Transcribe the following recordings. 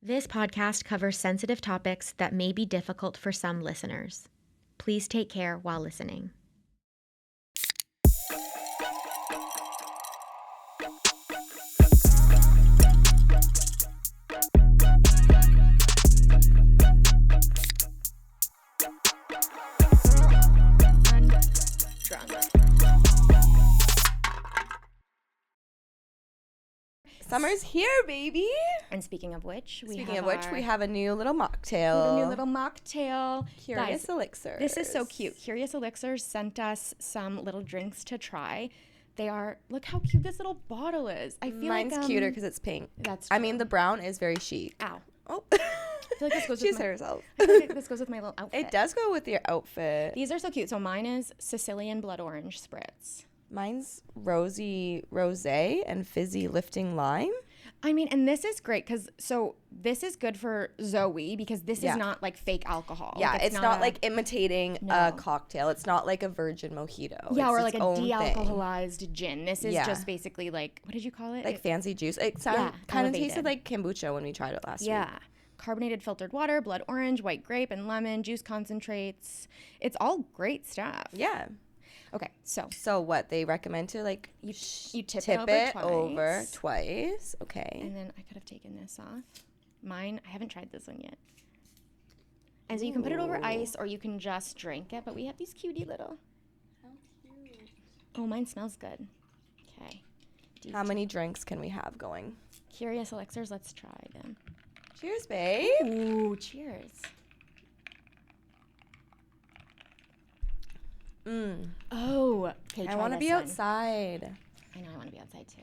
This podcast covers sensitive topics that may be difficult for some listeners. Please take care while listening. Summer's here, baby. And speaking of which, we have a new little mocktail. A new little mocktail. Curious Elixirs. This is so cute. Curious Elixirs sent us some little drinks to try. They are, look how cute this little bottle is. I feel Mine's like cuter because it's pink. That's true. I mean, the brown is very chic. Ow. Oh. I feel like this goes She's with my, herself. I feel like this goes with my little outfit. It does go with your outfit. These are so cute. So mine is Sicilian blood orange spritz. Mine's rosy rosé and fizzy lifting lime. I mean, and this is great because this is good for Zoe because this is not like fake alcohol. Yeah, like, it's not like imitating a cocktail. It's not like a virgin mojito. Yeah, it's or like a de-alcoholized thing. Gin. This is just basically like, what did you call it? Like fancy juice. It kind of tasted like kombucha when we tried it last week. Yeah. Carbonated filtered water, blood orange, white grape, and lemon, juice concentrates. It's all great stuff. Yeah. Okay, so what they recommend to like you tip it twice. over twice. Okay. And then I could have taken this off. Mine, I haven't tried this one yet. And so you can put it over ice or you can just drink it. But we have these cutie little. How cute. Oh, mine smells good. Okay. How many drinks can we have going? Curious Elixirs. Let's try them. Cheers, babe. Ooh, cheers. Oh, okay. I want to be outside. I know, I want to be outside too.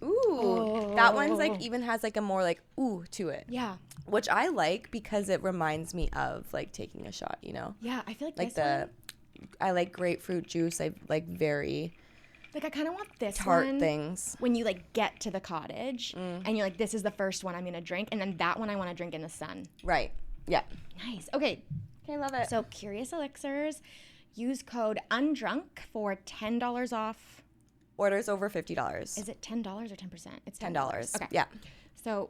Ooh, that one's like even has like a more like ooh to it. Yeah. Which I like because it reminds me of like taking a shot, you know? Yeah, I feel like this one, I like grapefruit juice. I like very like I kind of want this tart one things. When you like get to the cottage and you're like, this is the first one I'm gonna drink, and then that one I want to drink in the sun. Right. Yeah. Nice. Okay, love it. So Curious Elixirs, use code UNDRUNK for $10 off. Orders over $50. Is it $10 or 10%? It's $10. Okay. Yeah. So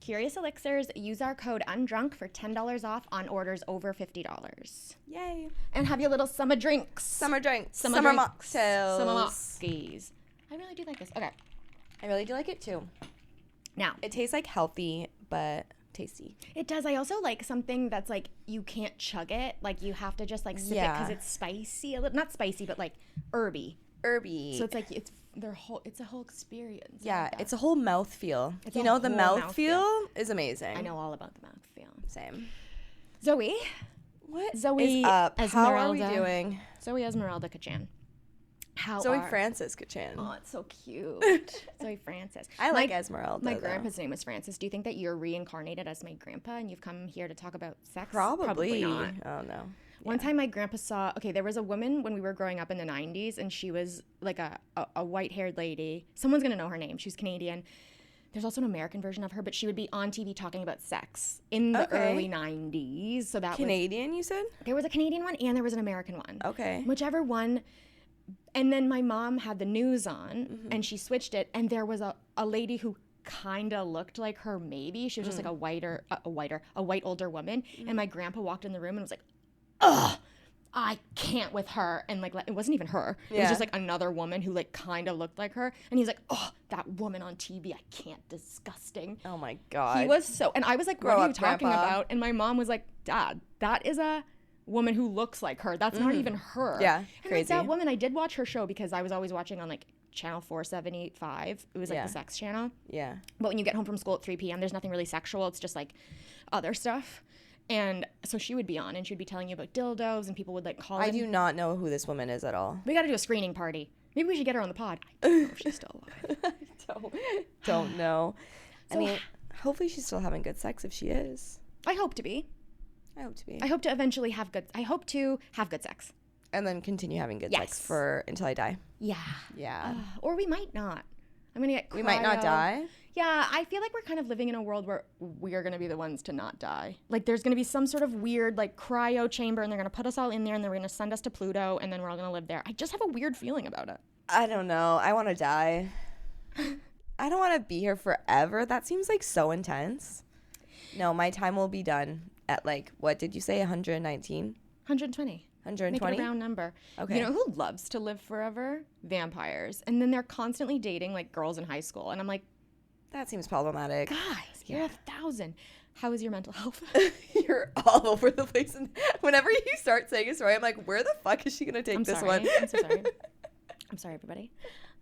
Curious Elixirs, use our code UNDRUNK for $10 off on orders over $50. Yay. And have your little summer drinks. Summer drinks. Summer mocktails. Summer mockies. I really do like this. Okay. I really do like it too. Now. It tastes like healthy, but tasty. It does. I also like something that's like you can't chug it. Like you have to just like sip it because it's spicy. Not spicy, but like herby. Herby. So it's like it's a whole experience. Yeah, it's a whole mouth feel. The mouth feel is amazing. I know all about the mouth feel. Same. Zoe. What Zoe is up? Esmeralda. How are we doing? Zoe Esmeralda Kachan. Zoe Francis Kachan. Oh, it's so cute. Zoe Francis. I like Esmeralda. My grandpa's name was Francis. Do you think that you're reincarnated as my grandpa and you've come here to talk about sex? Probably not. Oh, no. One time my grandpa saw, there was a woman when we were growing up in the 90s, and she was like a white-haired lady. Someone's going to know her name. She was Canadian. There's also an American version of her, but she would be on TV talking about sex in the early 90s. So that Canadian, you said? There was a Canadian one and there was an American one. Okay. Whichever one. And then my mom had the news on, and she switched it, and there was a lady who kind of looked like her maybe. She was just like a white older woman. And my grandpa walked in the room and was like, ugh, I can't with her. And like, it wasn't even her. It was just like another woman who like kind of looked like her. And he's like, oh, that woman on TV, I can't, disgusting. Oh my God. He was so, and I was like, what are you talking about? And my mom was like, Dad, that is a woman who looks like her. That's not even her. Yeah, and crazy. That woman, I did watch her show because I was always watching on like channel 475. It was like the sex channel. Yeah. But when you get home from school at 3 p.m., there's nothing really sexual. It's just like other stuff. And so she would be on and she would be telling you about dildos and people would like call I do not know who this woman is at all. We got to do a screening party. Maybe we should get her on the pod. I don't know if she's still alive. don't know. So, I mean, hopefully she's still having good sex if she is. I hope to be. I hope to be. I hope to eventually have good sex. And then continue having good sex until I die. Yeah. Yeah. Or we might not. I'm going to get cryo. We might not die? Yeah, I feel like we're kind of living in a world where we are going to be the ones to not die. Like there's going to be some sort of weird like cryo chamber and they're going to put us all in there and they're going to send us to Pluto and then we're all going to live there. I just have a weird feeling about it. I don't know. I want to die. I don't want to be here forever. That seems like so intense. No, my time will be done at like, what did you say, 119? 120. 120? Make it a round number. Okay. You know who loves to live forever? Vampires. And then they're constantly dating like girls in high school. And I'm like, that seems problematic. guys, you're 1,000. How is your mental health? You're all over the place. And whenever you start saying a story, I'm like, where the fuck is she going to take this one? I'm so sorry. I'm sorry, everybody.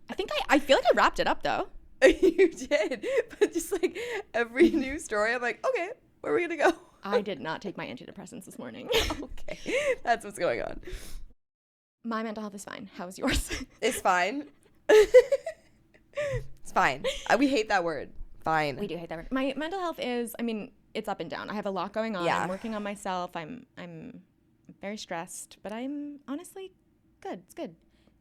I feel like I wrapped it up, though. You did. But just like every new story, I'm like, okay, where are we going to go? I did not take my antidepressants this morning. Okay. That's what's going on. My mental health is fine. How's yours? It's fine. It's fine. We hate that word. Fine. We do hate that word. My mental health is, I mean, it's up and down. I have a lot going on. Yeah. I'm working on myself. I'm very stressed, but I'm honestly good. It's good.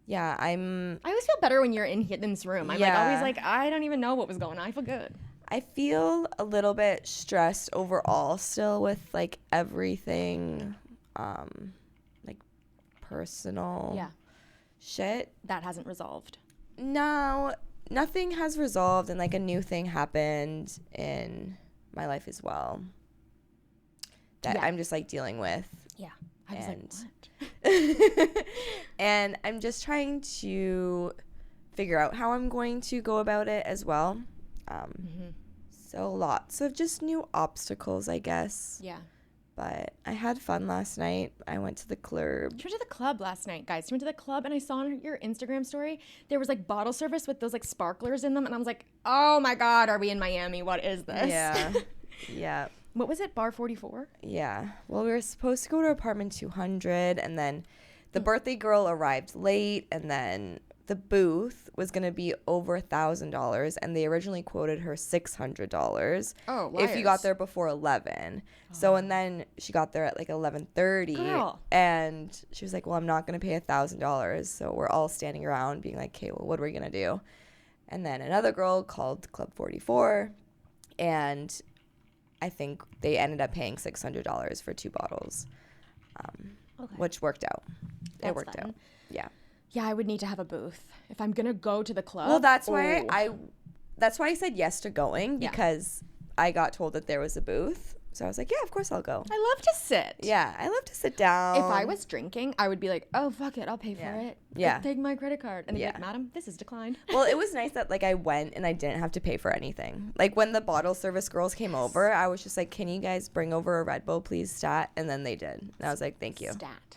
Yeah, I always feel better when you're in this room. I'm always like, I don't even know what was going on. I feel good. I feel a little bit stressed overall still with like everything, like personal shit. That hasn't resolved. No, nothing has resolved, and like a new thing happened in my life as well that I'm just like dealing with. Yeah. I was like, what? And I'm just trying to figure out how I'm going to go about it as well. So lots of just new obstacles, I guess. Yeah. But I had fun last night. I went to the club. You went to the club last night, guys. You went to the club, and I saw on your Instagram story there was like bottle service with those like sparklers in them, and I was like, oh my god, are we in Miami? What is this? Yeah. Yeah. What was it? Bar 44? Yeah. Well, we were supposed to go to apartment 200, and then the birthday girl arrived late, and then the booth was going to be over $1,000, and they originally quoted her $600. Oh, liars. If you got there before 11. So, and then she got there at like 11:30. Girl. And she was like, well, I'm not going to pay $1,000. So we're all standing around being like, okay, well, what are we going to do? And then another girl called Club 44, and I think they ended up paying $600 for 2 bottles, which worked out. That's it worked fun. out. Yeah. Yeah, I would need to have a booth if I'm gonna go to the club. Well, that's why I said yes to going, because I got told that there was a booth. So I was like, yeah, of course I'll go. I love to sit. Yeah, I love to sit down. If I was drinking, I would be like, oh, fuck it, I'll pay for it. Yeah. Take my credit card. And they'd be like, madam, this is declined. Well, it was nice that like I went and I didn't have to pay for anything. Like when the bottle service girls came over, I was just like, can you guys bring over a Red Bull, please, stat? And then they did. And I was like, thank you. Stat.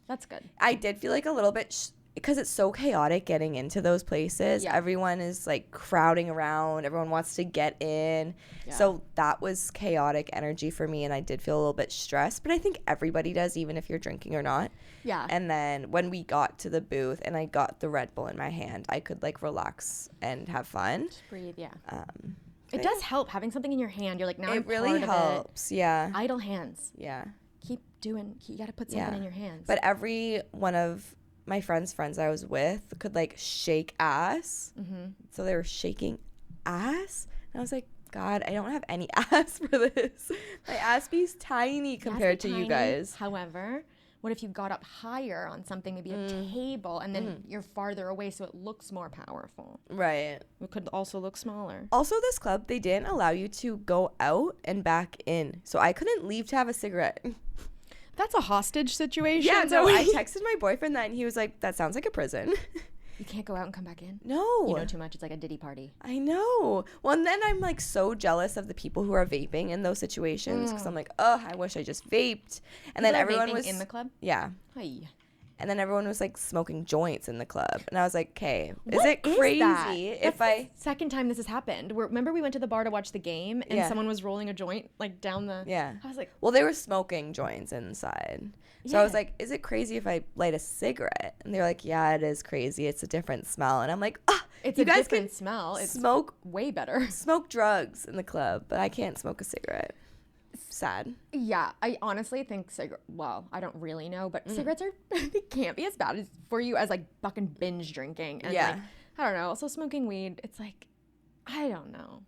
That's good. I did feel like a little bit because it's so chaotic getting into those places. Yeah. Everyone is like crowding around. Everyone wants to get in. Yeah. So that was chaotic energy for me, and I did feel a little bit stressed. But I think everybody does, even if you're drinking or not. Yeah. And then when we got to the booth and I got the Red Bull in my hand, I could like relax and have fun. Just breathe, yeah. It does help having something in your hand. You're like, now I'm part of it. It really helps, yeah. Idle hands. Yeah. Keep doing, you got to put something in your hands. But every one of my friends I was with could like shake ass. So they were shaking ass. And I was like, God, I don't have any ass for this. My ass be's tiny compared to you guys. However, what if you got up higher on something, maybe a table, and then you're farther away so it looks more powerful? Right. It could also look smaller. Also, this club, they didn't allow you to go out and back in. So I couldn't leave to have a cigarette. That's a hostage situation. Yeah, no, I texted my boyfriend that, and he was like, that sounds like a prison. You can't go out and come back in? No. You know too much. It's like a Diddy party. I know. Well, and then I'm like so jealous of the people who are vaping in those situations, because I'm like, oh, I wish I just vaped. And then everyone was in the club? Yeah. Hi. And then everyone was like smoking joints in the club. And I was like, okay, is it crazy if I... Second time this has happened. Remember we went to the bar to watch the game and someone was rolling a joint like down the... Yeah. I was like... Well, they were smoking joints inside. So I was like, is it crazy if I light a cigarette? And they're like, yeah, it is crazy. It's a different smell. And I'm like, it's you a guys different smell. It's smoke way better. Smoke drugs in the club, but I can't smoke a cigarette. Sad. Yeah, I honestly think well, I don't really know, but cigarettes they can't be as bad for you as like fucking binge drinking. And like, I don't know. Also smoking weed, it's like, I don't know.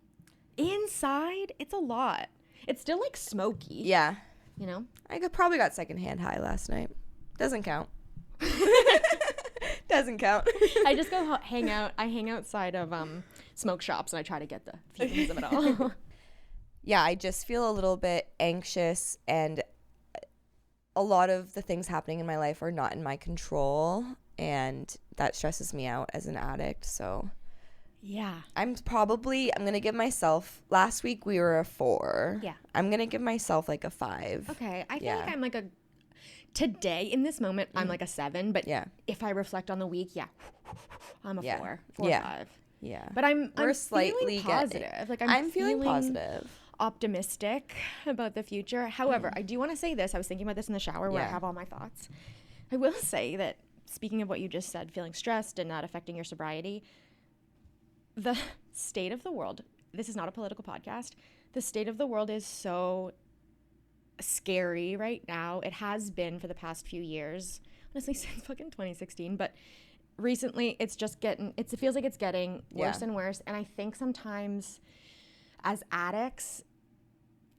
Inside, it's a lot. It's still like smoky. Yeah. You know? I probably got secondhand high last night. Doesn't count. Doesn't count. I just go hang out. I hang outside of smoke shops and I try to get the feelings of it all. Yeah, I just feel a little bit anxious, and a lot of the things happening in my life are not in my control, and that stresses me out as an addict. So yeah. I'm going to give myself, last week we were a 4. Yeah. I'm going to give myself like a 5. Okay. I feel like I'm like today in this moment, I'm like a 7, but if I reflect on the week, I'm a 4 or 5. Yeah. But I'm slightly feeling positive. Like I'm feeling positive. Optimistic about the future. However, I do want to say this. I was thinking about this in the shower where I have all my thoughts. I will say that, speaking of what you just said, feeling stressed and not affecting your sobriety, the state of the world, this is not a political podcast, the state of the world is so scary right now. It has been for the past few years, honestly since fucking 2016, but recently it feels like it's getting worse and worse. And I think sometimes as addicts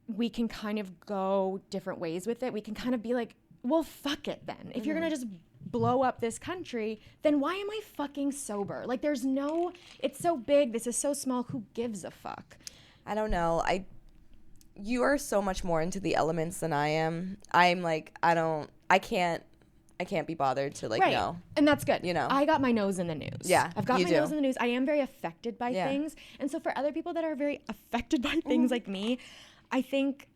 we can kind of go different ways with it. We can kind of be like, well, fuck it then. If you're gonna just blow up this country, then why am I fucking sober? Like, it's so big, this is so small, who gives a fuck? I don't know. You are so much more into the elements than I am. I'm like, I can't be bothered to know. And that's good. You know, I got my nose in the news. Yeah, I've got my nose in the news. I am very affected by things. And so for other people that are very affected by things like me, I think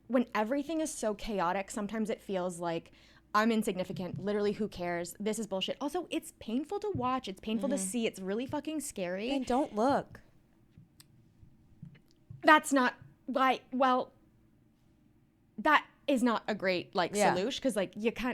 when everything is so chaotic, sometimes it feels like I'm insignificant. Literally, who cares? This is bullshit. Also, it's painful to watch. It's painful to see. It's really fucking scary. And don't look. That's not like, well, that is not a great solution, because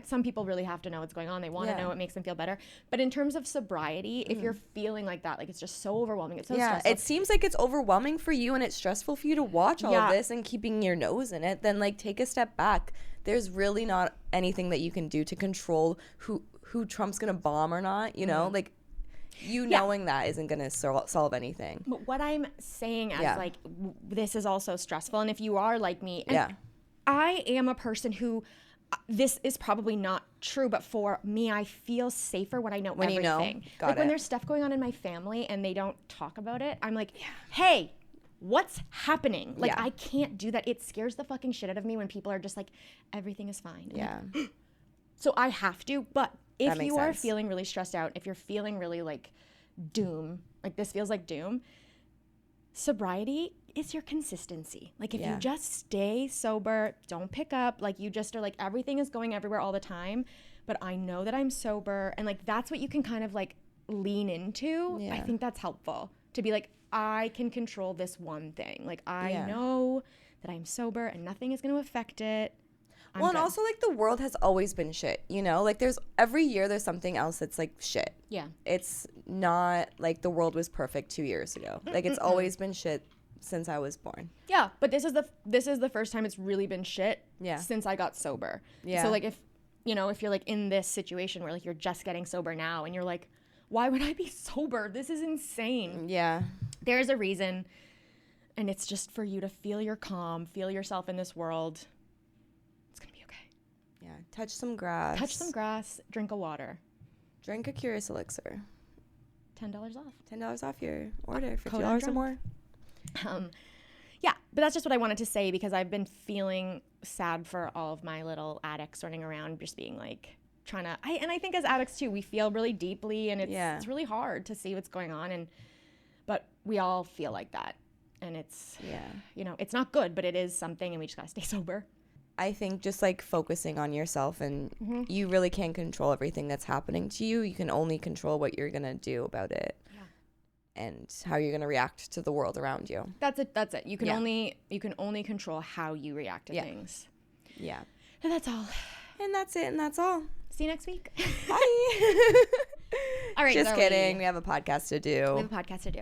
some people really have to know what's going on. They want to know. It makes them feel better. But in terms of sobriety, if you're feeling like that, it's just so overwhelming, it's so stressful. It seems like it's overwhelming for you and it's stressful for you to watch all of this and keeping your nose in it, then take a step back. There's really not anything that you can do to control who Trump's gonna bomb or not, you know, knowing that isn't gonna solve anything. But what I'm saying as this is also stressful, and if you are like me, and I am a person who, this is probably not true, but for me, I feel safer when I know everything. You know. When there's stuff going on in my family and they don't talk about it, I'm like, hey, what's happening? I can't do that. It scares the fucking shit out of me when people are just like, everything is fine. Yeah. So I have to, but if you are feeling really stressed out, if you're feeling really doom, this feels like doom, sobriety is your consistency. If you just stay sober, don't pick up, you just are everything is going everywhere all the time, but I know that I'm sober, and that's what you can kind of lean into. I think that's helpful to be I can control this one thing. I know that I'm sober and nothing is going to affect it. I'm and good. also the world has always been shit, you know, there's every year there's something else that's shit. Yeah. It's not the world was perfect 2 years ago. It's always been shit since I was born. Yeah, but this is the first time it's really been shit since I got sober. Yeah. So if you're in this situation where you're just getting sober now and you're why would I be sober? This is insane. Yeah. There's a reason, and it's just for you to feel your calm, feel yourself in this world. It's going to be okay. Yeah. Touch some grass. Drink a water. Drink a Curious Elixir. $10 off. $10 off your order. $50 or more. Yeah, but that's just what I wanted to say, because I've been feeling sad for all of my little addicts running around just being trying to, and I think as addicts too, we feel really deeply, and it's really hard to see what's going on, but we all feel like that, and it's it's not good, but it is something, and we just gotta stay sober. I think just focusing on yourself, and you really can't control everything that's happening to you. You can only control what you're gonna do about it. And how you're going to react to the world around you. That's it. You can only control how you react to things. Yeah. And that's all. And that's it, and that's all. See you next week. Bye. All right. Just kidding. We have a podcast to do.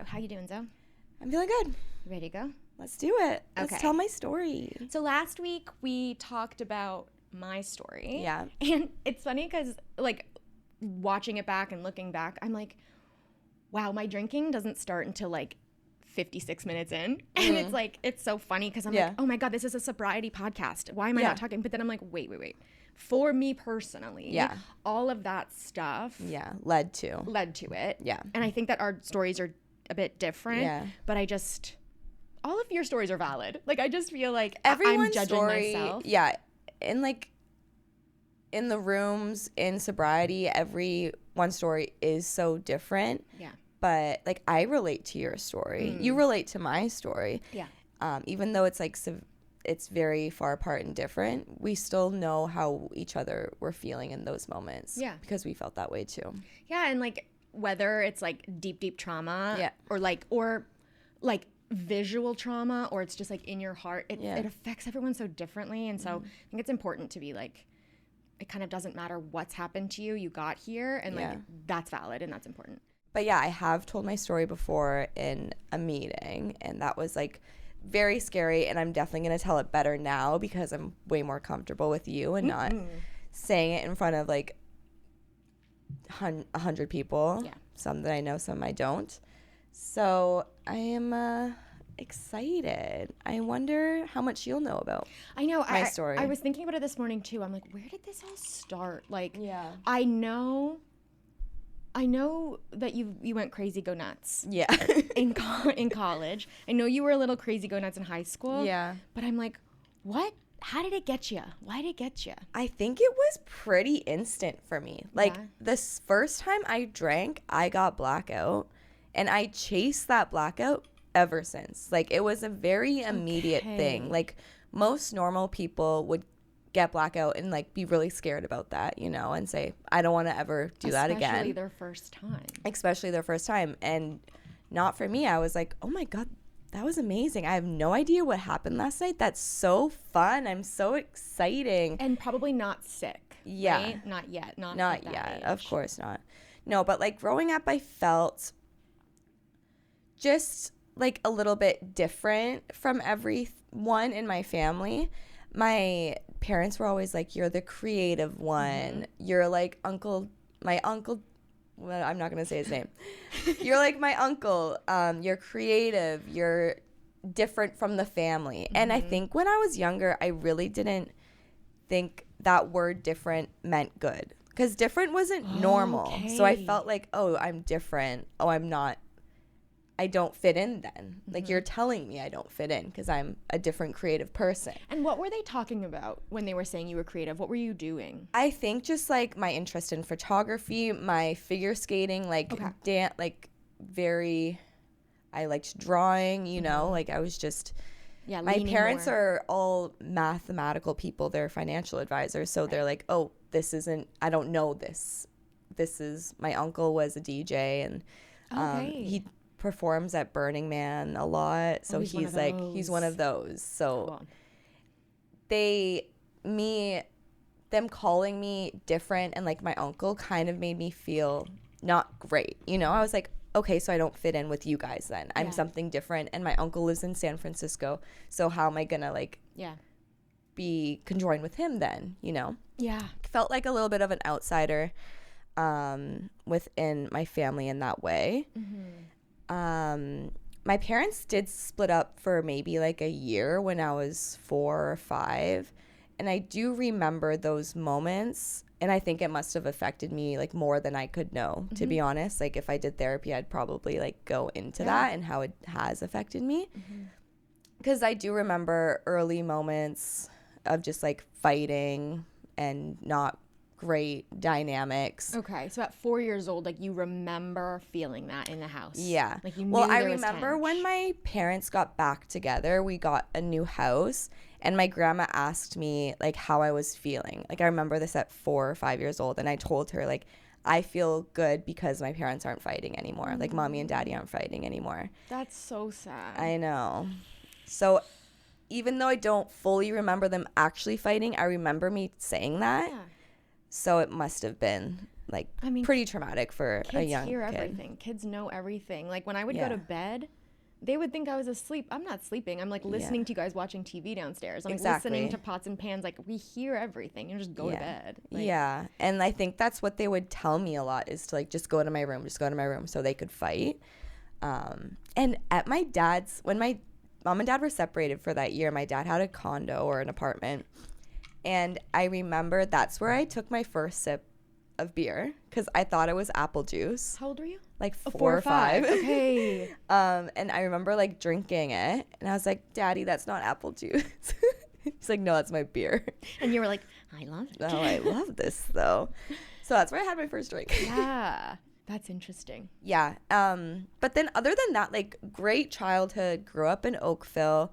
How you doing, Zoe? I'm feeling good. Ready to go? Let's do it. Let's tell my story. So last week we talked about my story. Yeah. And it's funny because watching it back and looking back, I'm wow, my drinking doesn't start until 56 minutes in. And it's like, it's so funny because I'm like, oh my God, this is a sobriety podcast. Why am I not talking? But then I'm like, wait. For me personally, all of that stuff led to it. Yeah. And I think that our stories are a bit different. Yeah. But all of your stories are valid. Like, I just feel like I'm judging myself. Yeah. And like in the rooms in sobriety, everyone's story is so different. Yeah. But like, I relate to your story. You relate to my story. Yeah. Even though it's like it's very far apart and different, we still know how each other were feeling in those moments. Yeah. Because we felt that way too. Yeah. And like, whether it's like deep trauma or like visual trauma, or it's just like in your heart, it affects everyone so differently. And so I think it's important to be like, it kind of doesn't matter what's happened to you. You got here, and like that's valid and that's important. But yeah, I have told my story before in a meeting, and that was like very scary, and I'm definitely going to tell it better now because I'm way more comfortable with you and not saying it in front of like 100 people. Yeah. Some that I know, some I don't. So I am excited. I wonder how much you'll know about my story. I was thinking about it this morning too. I'm like, where did this all start? Like, I know that you went crazy go nuts. Yeah. in college. I know you were a little crazy go nuts in high school. Yeah. But I'm like, what? How did it get you? Why did it get you? I think it was pretty instant for me. Like, this first time I drank, I got blackout, and I chased that blackout ever since. Like, it was a very immediate thing. Like, most normal people would get blackout and like be really scared about that, you know, and say, I don't want to ever do that again. Especially their first time. And not for me. I was like, oh my God, that was amazing. I have no idea what happened last night. That's so fun. I'm so exciting. And probably not sick. Yeah. Right? Not yet. Not yet. Age. Of course not. No, but like growing up, I felt just like a little bit different from everyone in my family. My parents were always like, you're the creative one. You're like my uncle, well, I'm not going to say his name. You're like my uncle. You're creative. You're different from the family. And I think when I was younger, I really didn't think that word different meant good. Because different wasn't normal. Okay. So I felt like, oh, I'm different. Oh, I'm not. I don't fit in then. Like, you're telling me I don't fit in because I'm a different creative person. And what were they talking about when they were saying you were creative? What were you doing? I think just like my interest in photography, my figure skating, like I liked drawing, you know, like I was just, my parents are all mathematical people. They're financial advisors. So they're like, oh, I don't know this. My uncle was a DJ and he performs at Burning Man a lot, so he's one of those. So cool. Them calling me different and like my uncle kind of made me feel not great, you know. I was like, okay, so I don't fit in with you guys then. I'm something different, and my uncle lives in San Francisco, so how am I gonna like be conjoined with him then, you know? Felt like a little bit of an outsider within my family in that way. My parents did split up for maybe like a year when I was 4 or 5, and I do remember those moments, and I think it must have affected me like more than I could know, to be honest. Like, if I did therapy, I'd probably like go into that and how it has affected me, because I do remember early moments of just like fighting and not great dynamics. Okay, so at 4 years old, like, you remember feeling that in the house. Yeah. Like, you knew I remember when my parents got back together, we got a new house, and my grandma asked me like how I was feeling. Like, I remember this at 4 or 5 years old, and I told her like, I feel good because my parents aren't fighting anymore. Like, mommy and daddy aren't fighting anymore. That's so sad. I know. So even though I don't fully remember them actually fighting, I remember me saying that. Yeah. So it must have been like pretty traumatic for a young kid. Kids hear everything. Kids know everything. Like, when I would go to bed, they would think I was asleep. I'm not sleeping. I'm like listening to you guys watching TV downstairs. I'm like listening to pots and pans. Like, we hear everything. You just go to bed. Like, and I think that's what they would tell me a lot, is to like just go to my room, so they could fight. And at my dad's, when my mom and dad were separated for that year, my dad had a condo or an apartment. And I remember that's where I took my first sip of beer because I thought it was apple juice. How old were you? Like 4 or 5. Okay. And I remember like drinking it, and I was like, Daddy, that's not apple juice. He's like, no, that's my beer. And you were like, I love it. Oh, I love this though. So that's where I had my first drink. Yeah. That's interesting. Yeah. But then other than that, like great childhood, grew up in Oakville.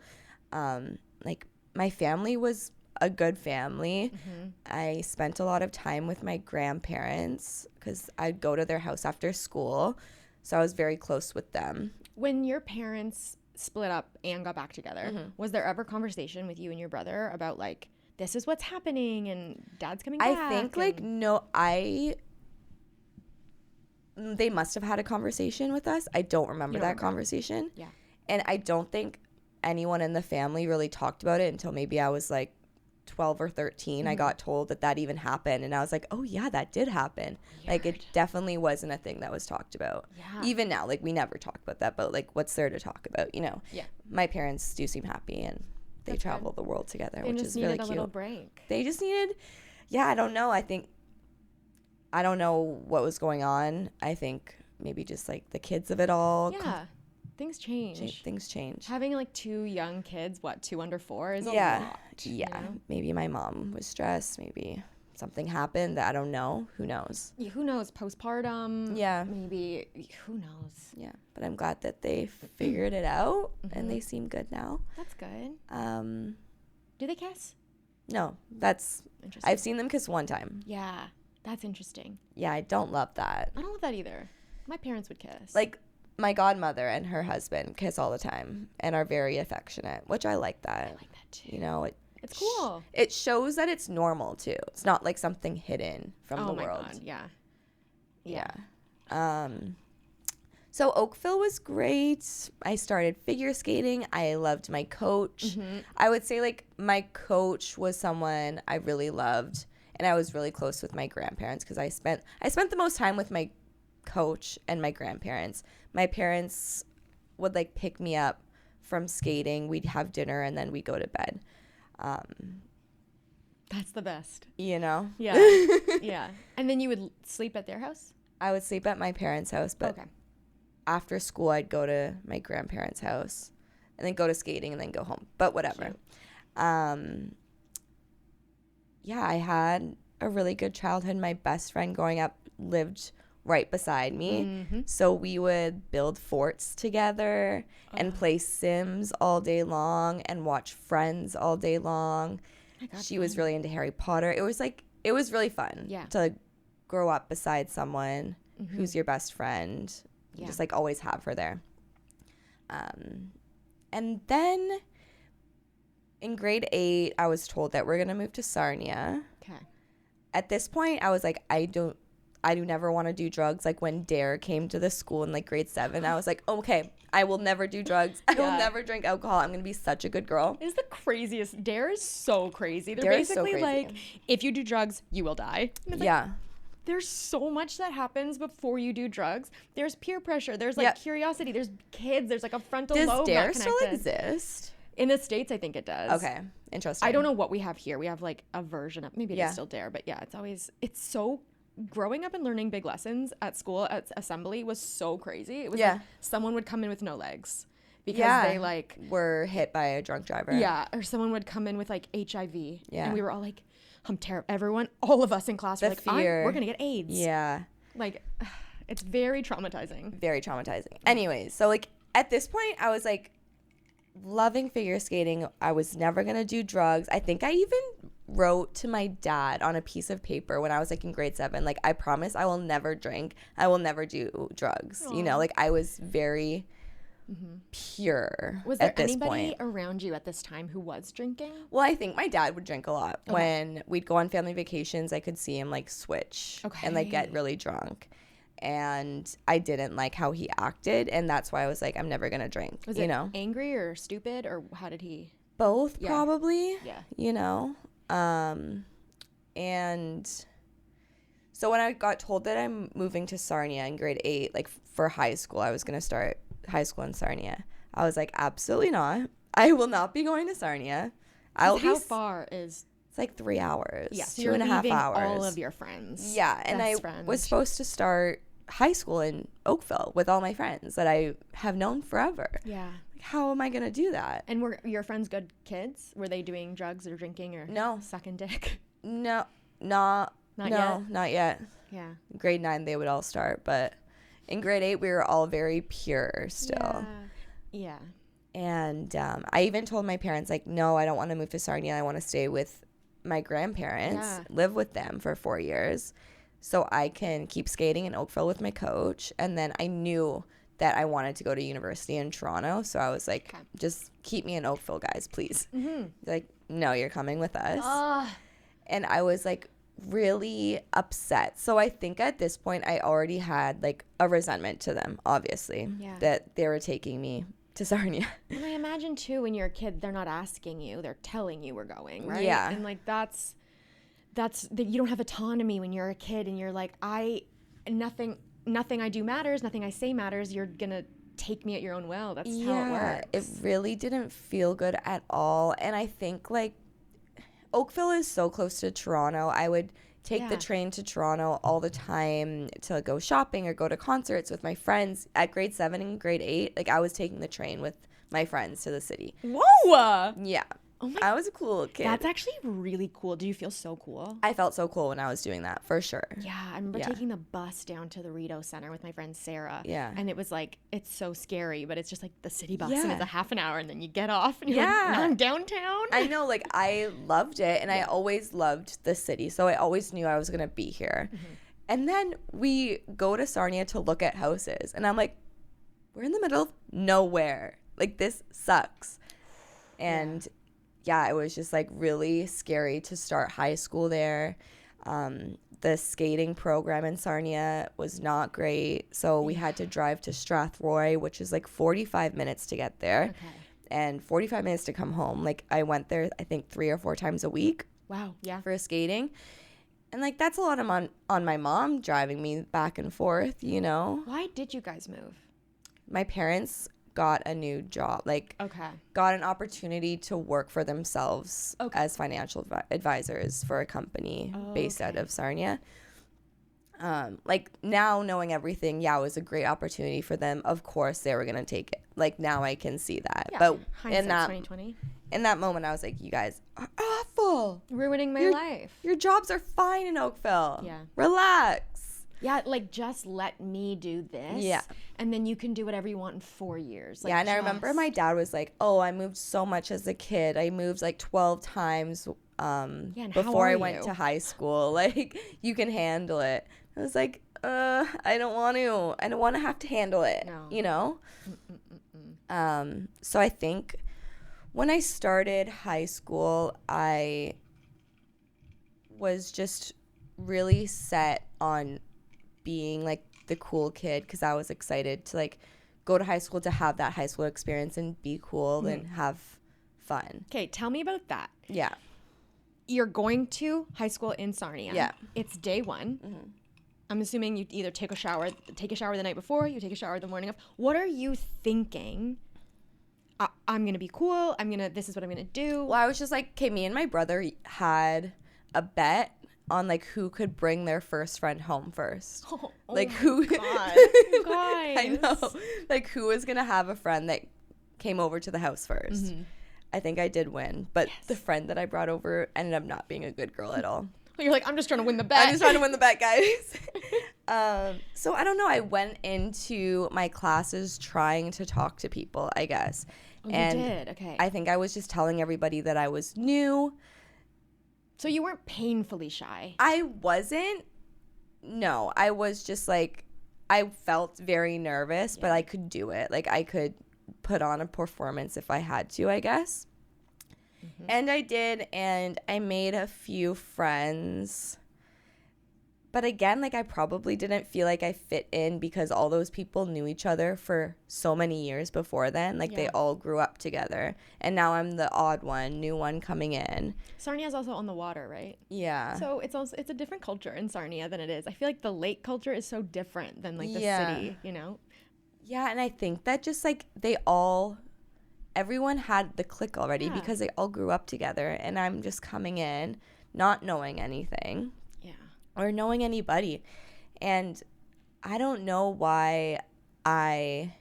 Like my family was a good family. Mm-hmm. I spent a lot of time with my grandparents because I'd go to their house after school. So I was very close with them. When your parents split up and got back together, was there ever conversation with you and your brother about like, this is what's happening and dad's coming back? I think they must have had a conversation with us. I don't remember that conversation. Yeah. And I don't think anyone in the family really talked about it until maybe I was like 12 or 13. I got told that even happened. And I was like, oh, yeah, that did happen. Weird. Like, it definitely wasn't a thing that was talked about. Yeah. Even now, like, we never talk about that. But, like, what's there to talk about, you know? Yeah. My parents do seem happy, and they travel the world together, which is really cute. They just needed a little break. They just needed, yeah, I don't know. I don't know what was going on. I think maybe just, like, the kids of it all. Yeah. Things change. Things change. Having like 2 young kids, 2 under 4 is a lot. Yeah. You know? Maybe my mom was stressed. Maybe something happened that I don't know. Who knows? Yeah, who knows? Postpartum. Yeah. Maybe. Who knows? Yeah. But I'm glad that they figured it out and they seem good now. That's good. Do they kiss? No, that's Interesting. I've seen them kiss one time. Yeah, that's interesting. Yeah, I don't love that. I don't love that either. My parents would kiss. Like, my godmother and her husband kiss all the time and are very affectionate, which I like that. I like that too. You know, it's cool. It shows that it's normal too. It's not like something hidden from the world. God, yeah. Yeah. So Oakville was great. I started figure skating. I loved my coach. I would say like my coach was someone I really loved, and I was really close with my grandparents because I spent the most time with my coach and my grandparents. My parents would like pick me up from skating. We'd have dinner and then we'd go to bed. That's the best. You know? Yeah. Yeah. And then you would sleep at their house? I would sleep at my parents' house, but after school I'd go to my grandparents' house and then go to skating and then go home. But whatever. Yeah, I had a really good childhood. My best friend growing up lived right beside me. So we would build forts together and play Sims all day long and watch Friends all day long. She was really into Harry Potter. It was really fun to grow up beside someone who's your best friend. You just like always have her there. And then in grade 8, I was told that we're going to move to Sarnia. Okay. At this point, I was like, I do never want to do drugs. Like when Dare came to the school in like grade 7, I was like, okay, I will never do drugs. I will never drink alcohol. I'm going to be such a good girl. It's the craziest. Dare is so crazy. They're Dare is so basically crazy. like, if you do drugs, you will die. Yeah. There's so much that happens before you do drugs. There's peer pressure. There's like curiosity. There's kids. There's like a frontal lobe. Does Dare not still connected. exist? In the States, I think it does. Okay. Interesting. I don't know what we have here. We have like a version of, maybe it is still Dare, but yeah, it's so, growing up and learning big lessons at school, at assembly was so crazy. It was like someone would come in with no legs because they like were hit by a drunk driver. Yeah. Or someone would come in with like HIV. Yeah. And we were all like, I'm terrified. All of us in class were like, we're going to get AIDS. Yeah. Like, it's very traumatizing. Very traumatizing. Anyways, so like at this point, I was like loving figure skating. I was never going to do drugs. I think I even wrote to my dad on a piece of paper when I was like in grade 7, like, I promise I will never drink. I will never do drugs. Aww. You know, like I was very pure. Was there at this anybody point. Around you at this time who was drinking? Well, I think my dad would drink a lot. Okay. When we'd go on family vacations, I could see him like switch and like get really drunk. And I didn't like how he acted, and that's why I was like, I'm never gonna drink. Was you it know, angry or stupid, or how did he? Both, probably. Yeah. You know, and so when I got told that I'm moving to Sarnia in grade 8, like for high school, I was gonna start high school in Sarnia. I was like, absolutely not. I will not be going to Sarnia. How far is... It's like 3 hours. Yeah, so 2.5 hours. All of your friends. Yeah, and I was supposed to start high school in Oakville with all my friends that I have known forever. Yeah. Like, how am I going to do that? And were your friends good kids? Were they doing drugs or drinking or sucking dick? No, not yet. Yeah. Grade 9, they would all start, but in grade 8, we were all very pure still. Yeah. And I even told my parents, like, no, I don't want to move to Sarnia. I want to stay with my grandparents, live with them for 4 years so I can keep skating in Oakville with my coach. And then I knew that I wanted to go to university in Toronto. So I was like, just keep me in Oakville, guys, please. Mm-hmm. Like, no, you're coming with us. And I was like really upset. So I think at this point I already had like a resentment to them, obviously, that they were taking me to Sarnia. And I imagine too, when you're a kid, they're not asking you, they're telling you we're going, right? Yeah. And like that's you don't have autonomy when you're a kid and you're like, nothing I do matters, nothing I say matters. You're gonna take me at your own will. That's how it works. It really didn't feel good at all. And I think like Oakville is so close to Toronto. I would take the train to Toronto all the time to go shopping or go to concerts with my friends. At grade 7 and grade 8, like I was taking the train with my friends to the city. Whoa! Yeah. Oh I was a cool kid. That's actually really cool. Do you feel so cool? I felt so cool when I was doing that, for sure. Yeah, I remember taking the bus down to the Rideau Center with my friend Sarah. Yeah. And it was like, it's so scary, but it's just like the city bus and it's a half an hour and then you get off and you're like, now I'm downtown. I know, like I loved it and I always loved the city. So I always knew I was going to be here. Mm-hmm. And then we go to Sarnia to look at houses and I'm like, we're in the middle of nowhere. Like this sucks. And it was just like really scary to start high school there. The skating program in Sarnia was not great. So we had to drive to Strathroy, which is like 45 minutes to get there and 45 minutes to come home. Like I went there, I think 3 or 4 times a week. Wow. Yeah. For skating. And like, that's a lot on my mom driving me back and forth, you know? Why did you guys move? My parents got a new job, got an opportunity to work for themselves as financial advisors for a company based out of Sarnia. Like now knowing everything, it was a great opportunity for them. Of course they were going to take it. Like now I can see that. Yeah. But hindsight 2020. In that moment I was like, you guys are awful. Ruining my life. Your jobs are fine in Oakville. Yeah. Relax. Yeah, like just let me do this. Yeah. And then you can do whatever you want in 4 years. Like, and I remember my dad was like, oh, I moved so much as a kid. I moved like 12 times before I went to high school. Like, you can handle it. I was like, I don't want to. I don't want to have to handle it, you know? So I think when I started high school, I was just really set on being like the cool kid because I was excited to like go to high school to have that high school experience and be cool and have fun. Okay, tell me about that. Yeah. You're going to high school in Sarnia. Yeah. It's day 1. Mm-hmm. I'm assuming you either take a shower the night before, you take a shower the morning of. What are you thinking? I'm going to be cool. This is what I'm going to do. Well, I was just like, okay, me and my brother had a bet on like who could bring their first friend home first. Who God. I know. Like who was gonna have a friend that came over to the house first. Mm-hmm. I think I did win, but the friend that I brought over ended up not being a good girl at all. You're like, I'm just trying to win the bet. I'm just trying to win the bet, guys. So I don't know. I went into my classes trying to talk to people, I guess. And you did? Okay. I think I was just telling everybody that I was new. So you weren't painfully shy? I wasn't. No, I was just like, I felt very nervous, but I could do it. Like I could put on a performance if I had to, I guess. Mm-hmm. And I did, and I made a few friends. But again, like I probably didn't feel like I fit in because all those people knew each other for so many years before then. Like they all grew up together. And now I'm the odd one, new one coming in. Sarnia is also on the water, right? Yeah. So it's a different culture in Sarnia than it is. I feel like the lake culture is so different than like the city, you know? Yeah, and I think that just like everyone had the click already because they all grew up together, and I'm just coming in not knowing anything. Yeah. Or knowing anybody. And I don't know why I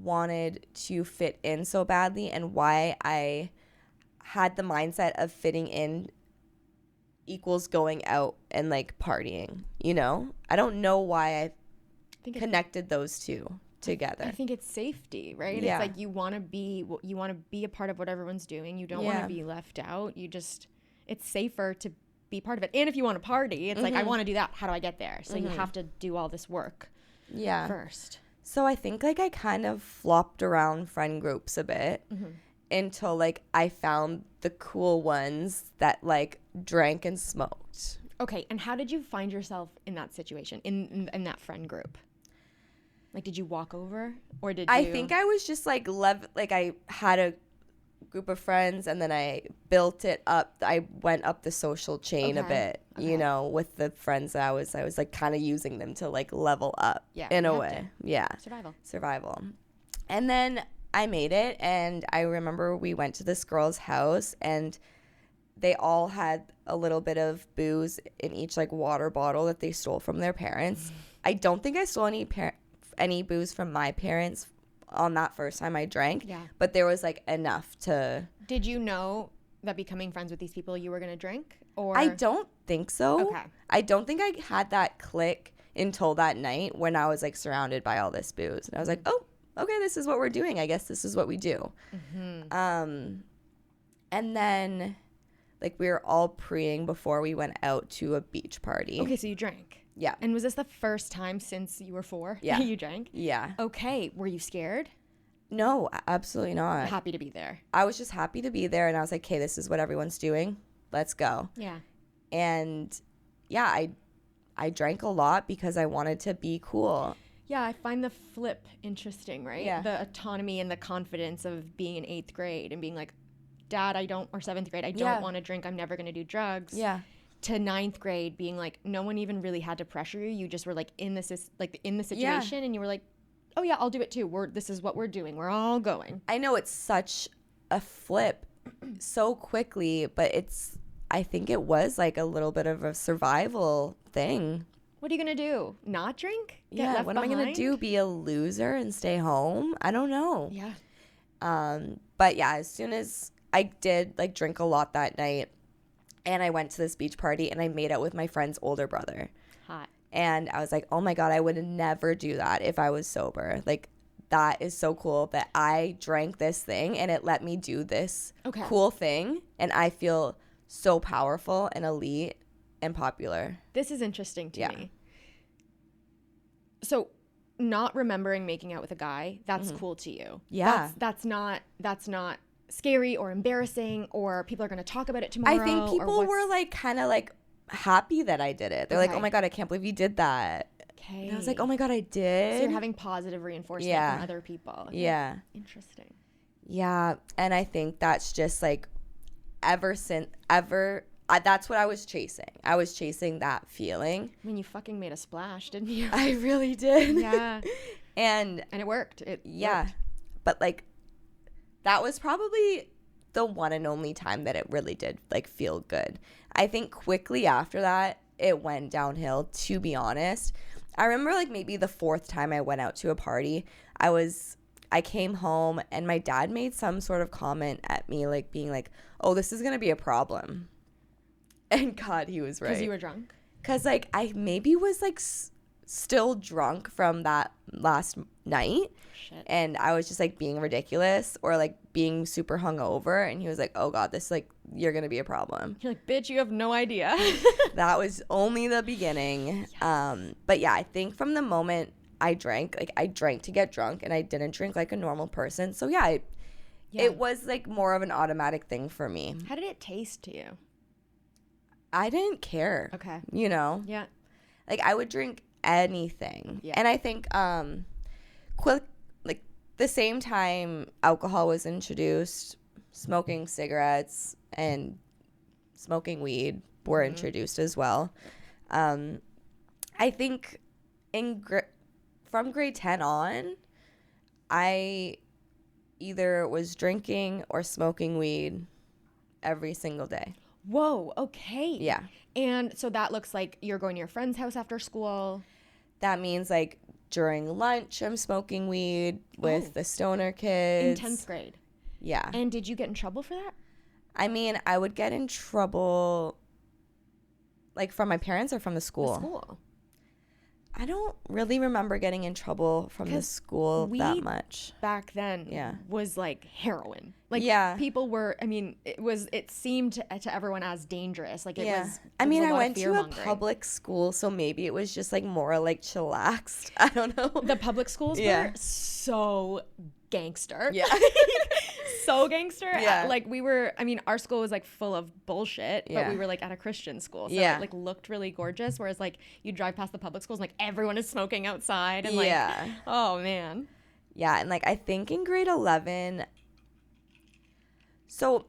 wanted to fit in so badly and why I had the mindset of fitting in equals going out and like partying, you know? I don't know why I connected those two together. I think it's safety, right? Yeah. It's like you want to be a part of what everyone's doing. You don't want to be left out. It's safer to be part of it. And if you want to party, it's like, I want to do that. How do I get there? So you have to do all this work first. So I think like I kind of flopped around friend groups a bit until like I found the cool ones that like drank and smoked. Okay, and how did you find yourself in that situation, in that friend group? Like, did you walk over, or did you? I think I was just like I had a group of friends, and then I built it up. I went up the social chain a bit, you know, with the friends that I was like kind of using them to like level up in a way. Yeah. Survival. And then I made it, and I remember we went to this girl's house, and they all had a little bit of booze in each like water bottle that they stole from their parents. I don't think I stole any booze from my parents on that first time I drank, but there was like enough to. Did you know that becoming friends with these people you were gonna drink? Or I don't think so. Okay. I don't think I had that click until that night when I was like surrounded by all this booze, and I was like, oh, okay, this is what we're doing. I guess this is what we do. And then like we were all preying before we went out to a beach party. Okay, so you drank. Yeah. And was this the first time since you were 4 that you drank? Yeah. Okay. Were you scared? No, absolutely not. Happy to be there. I was just happy to be there, and I was like, okay, this is what everyone's doing. Let's go. Yeah. And yeah, I drank a lot because I wanted to be cool. Yeah, I find the flip interesting, right? Yeah. The autonomy and the confidence of being in 8th grade and being like, Dad, or 7th grade, I don't want to drink. I'm never going to do drugs. Yeah. To 9th grade being like, no one even really had to pressure you. You just were like in the situation, and you were like, oh yeah, I'll do it too. This is what we're doing. We're all going. I know it's such a flip so quickly, but I think it was like a little bit of a survival thing. What are you going to do? Not drink? What am I going to do? Be a loser and stay home? I don't know. Yeah. But yeah, as soon as I did like drink a lot that night, and I went to this beach party, and I made out with my friend's older brother. Hot. And I was like, oh my God, I would never do that if I was sober. Like, that is so cool that I drank this thing and it let me do this cool thing. And I feel so powerful and elite and popular. This is interesting to me. So not remembering making out with a guy, that's cool to you. Yeah. That's not scary or embarrassing, or people are going to talk about it tomorrow. I think people were like kind of like happy that I did it. They're like, oh my God, I can't believe you did that. Okay. And I was like, oh my God, I did. So you're having positive reinforcement from other people. Yeah. Interesting. Yeah. And I think that's just like that's what I was chasing. I was chasing that feeling. I mean, you fucking made a splash, didn't you? I really did. Yeah. And it worked. It worked. But like, that was probably the one and only time that it really did like feel good. I think quickly after that, it went downhill, to be honest. I remember like maybe the 4th time I went out to a party, I came home and my dad made some sort of comment at me, like being like, oh, this is going to be a problem. And God, he was right. Because you were drunk? Because like I maybe was like still drunk from that last night. Shit. And I was just like being ridiculous or like being super hungover, and he was like, oh God, this like you're gonna be a problem. You're like, bitch, you have no idea. That was only the beginning. Yes. But yeah, I think from the moment I drank to get drunk, and I didn't drink like a normal person. So yeah, it was like more of an automatic thing for me. How did it taste to you? I didn't care. Okay. You know? Yeah. Like I would drink anything. Yeah. And I think like the same time alcohol was introduced, smoking cigarettes and smoking weed were introduced as well. I think from grade 10 on, I either was drinking or smoking weed every single day. Whoa, okay. Yeah. And so that looks like you're going to your friend's house after school. That means like during lunch, I'm smoking weed with the stoner kids. In 10th grade. Yeah. And did you get in trouble for that? I mean, I would get in trouble, like, from my parents or from the school? The school. I don't really remember getting in trouble from the school that much. Back then was like heroin. Like, people were, I mean, it seemed to everyone as dangerous. Like, it was. I mean, I went to a public school, so maybe it was just like more like chillaxed. I don't know. The public schools were so gangster. Yeah. So gangster. Yeah. Like, we were, I mean, our school was like full of bullshit, but we were like at a Christian school. So it like looked really gorgeous. Whereas like you drive past the public schools and like everyone is smoking outside. And like, oh man. Yeah. And like, I think in grade 11, so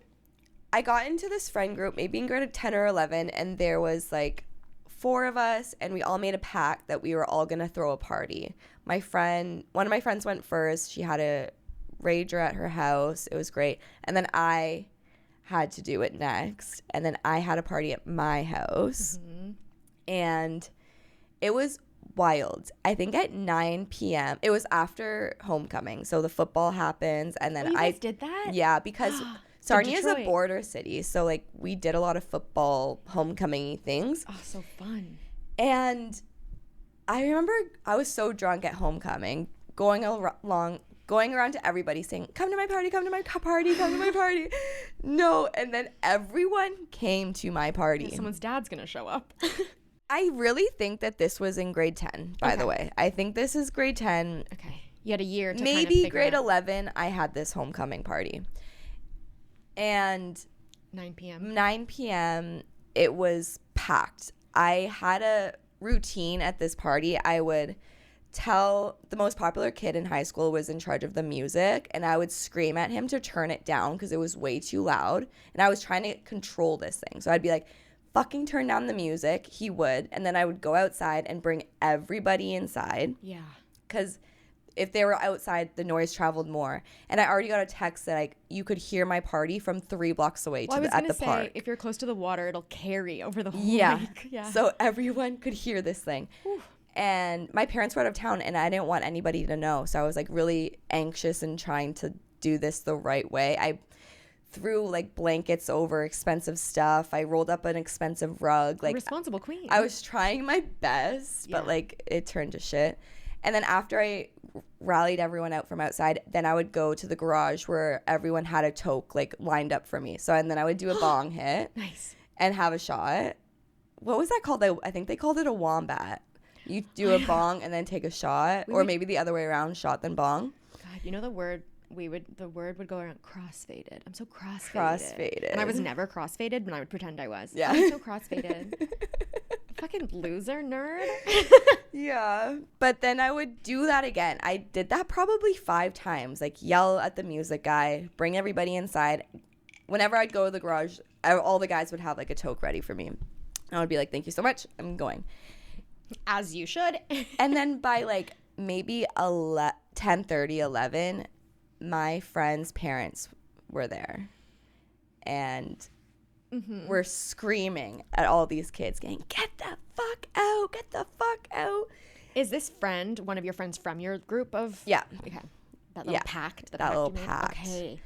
I got into this friend group maybe in grade 10 or 11, and there was like 4 of us, and we all made a pact that we were all going to throw a party. One of my friends went first. She had a rager at her house. It was great. And then I had to do it next. And then I had a party at my house. Mm-hmm. And it was wild. I think at 9 p.m. It was after homecoming. So the football happens. And then you guys did that? Yeah, because Sarnia is a border city. So like we did a lot of football homecoming things. Oh, so fun. And I remember I was so drunk at homecoming, going around to everybody saying, come to my party, come to my party, come to my party. No. And then everyone came to my party. Yeah, someone's dad's going to show up. I really think that this was in grade 10, by the way. I think this is grade 10. Okay. You had a year to maybe kind of figure grade it out. 11, I had this homecoming party. And 9 p.m. 9 p.m., it was packed. I had a routine at this party. I would tell the most popular kid in high school was in charge of the music, and I would scream at him to turn it down because it was way too loud, and I was trying to control this thing. So I'd be like, fucking turn down the music. He would, and then I would go outside and bring everybody inside. Yeah. Because if they were outside, the noise traveled more. And I already got a text that like you could hear my party from 3 blocks away at the park. If you're close to the water, it'll carry over the whole lake. Yeah. So everyone could hear this thing. Whew. And my parents were out of town, and I didn't want anybody to know. So I was like really anxious and trying to do this the right way. I threw like blankets over expensive stuff. I rolled up an expensive rug. Like, responsible queen. I was trying my best, but like it turned to shit. And then after I rallied everyone out from outside, then I would go to the garage where everyone had a toke like lined up for me. So and then I would do a bong hit. Nice. And have a shot. What was that called? I think they called it a wombat. You do a bong and then take a shot, or maybe the other way around, shot then bong. God, you know the word would go around crossfaded. I'm so crossfaded. Crossfaded. And I was never crossfaded, but I would pretend I was. Yeah. I'm so crossfaded. Fucking loser nerd. Yeah. But then I would do that again. I did that probably 5 times. Like yell at the music guy, bring everybody inside. Whenever I'd go to the garage, all the guys would have like a toke ready for me. I would be like, thank you so much. I'm going. As you should. And then by like maybe 10:30, 11, my friends' parents were there. And we're screaming at all these kids, getting, get the fuck out, get the fuck out. Is this friend one of your friends from your group of? Yeah. Okay. That little pact. That little pact. Okay.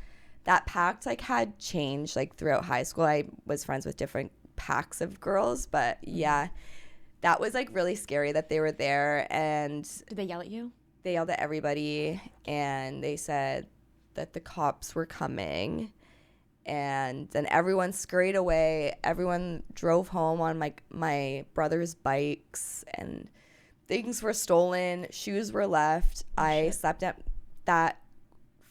That pact like had changed like throughout high school. I was friends with different packs of girls, but yeah, that was like really scary that they were there. And did they yell at you? They yelled at everybody, and they said that the cops were coming. And then everyone scurried away. Everyone drove home on my brother's bikes, and things were stolen. Shoes were left. I slept at that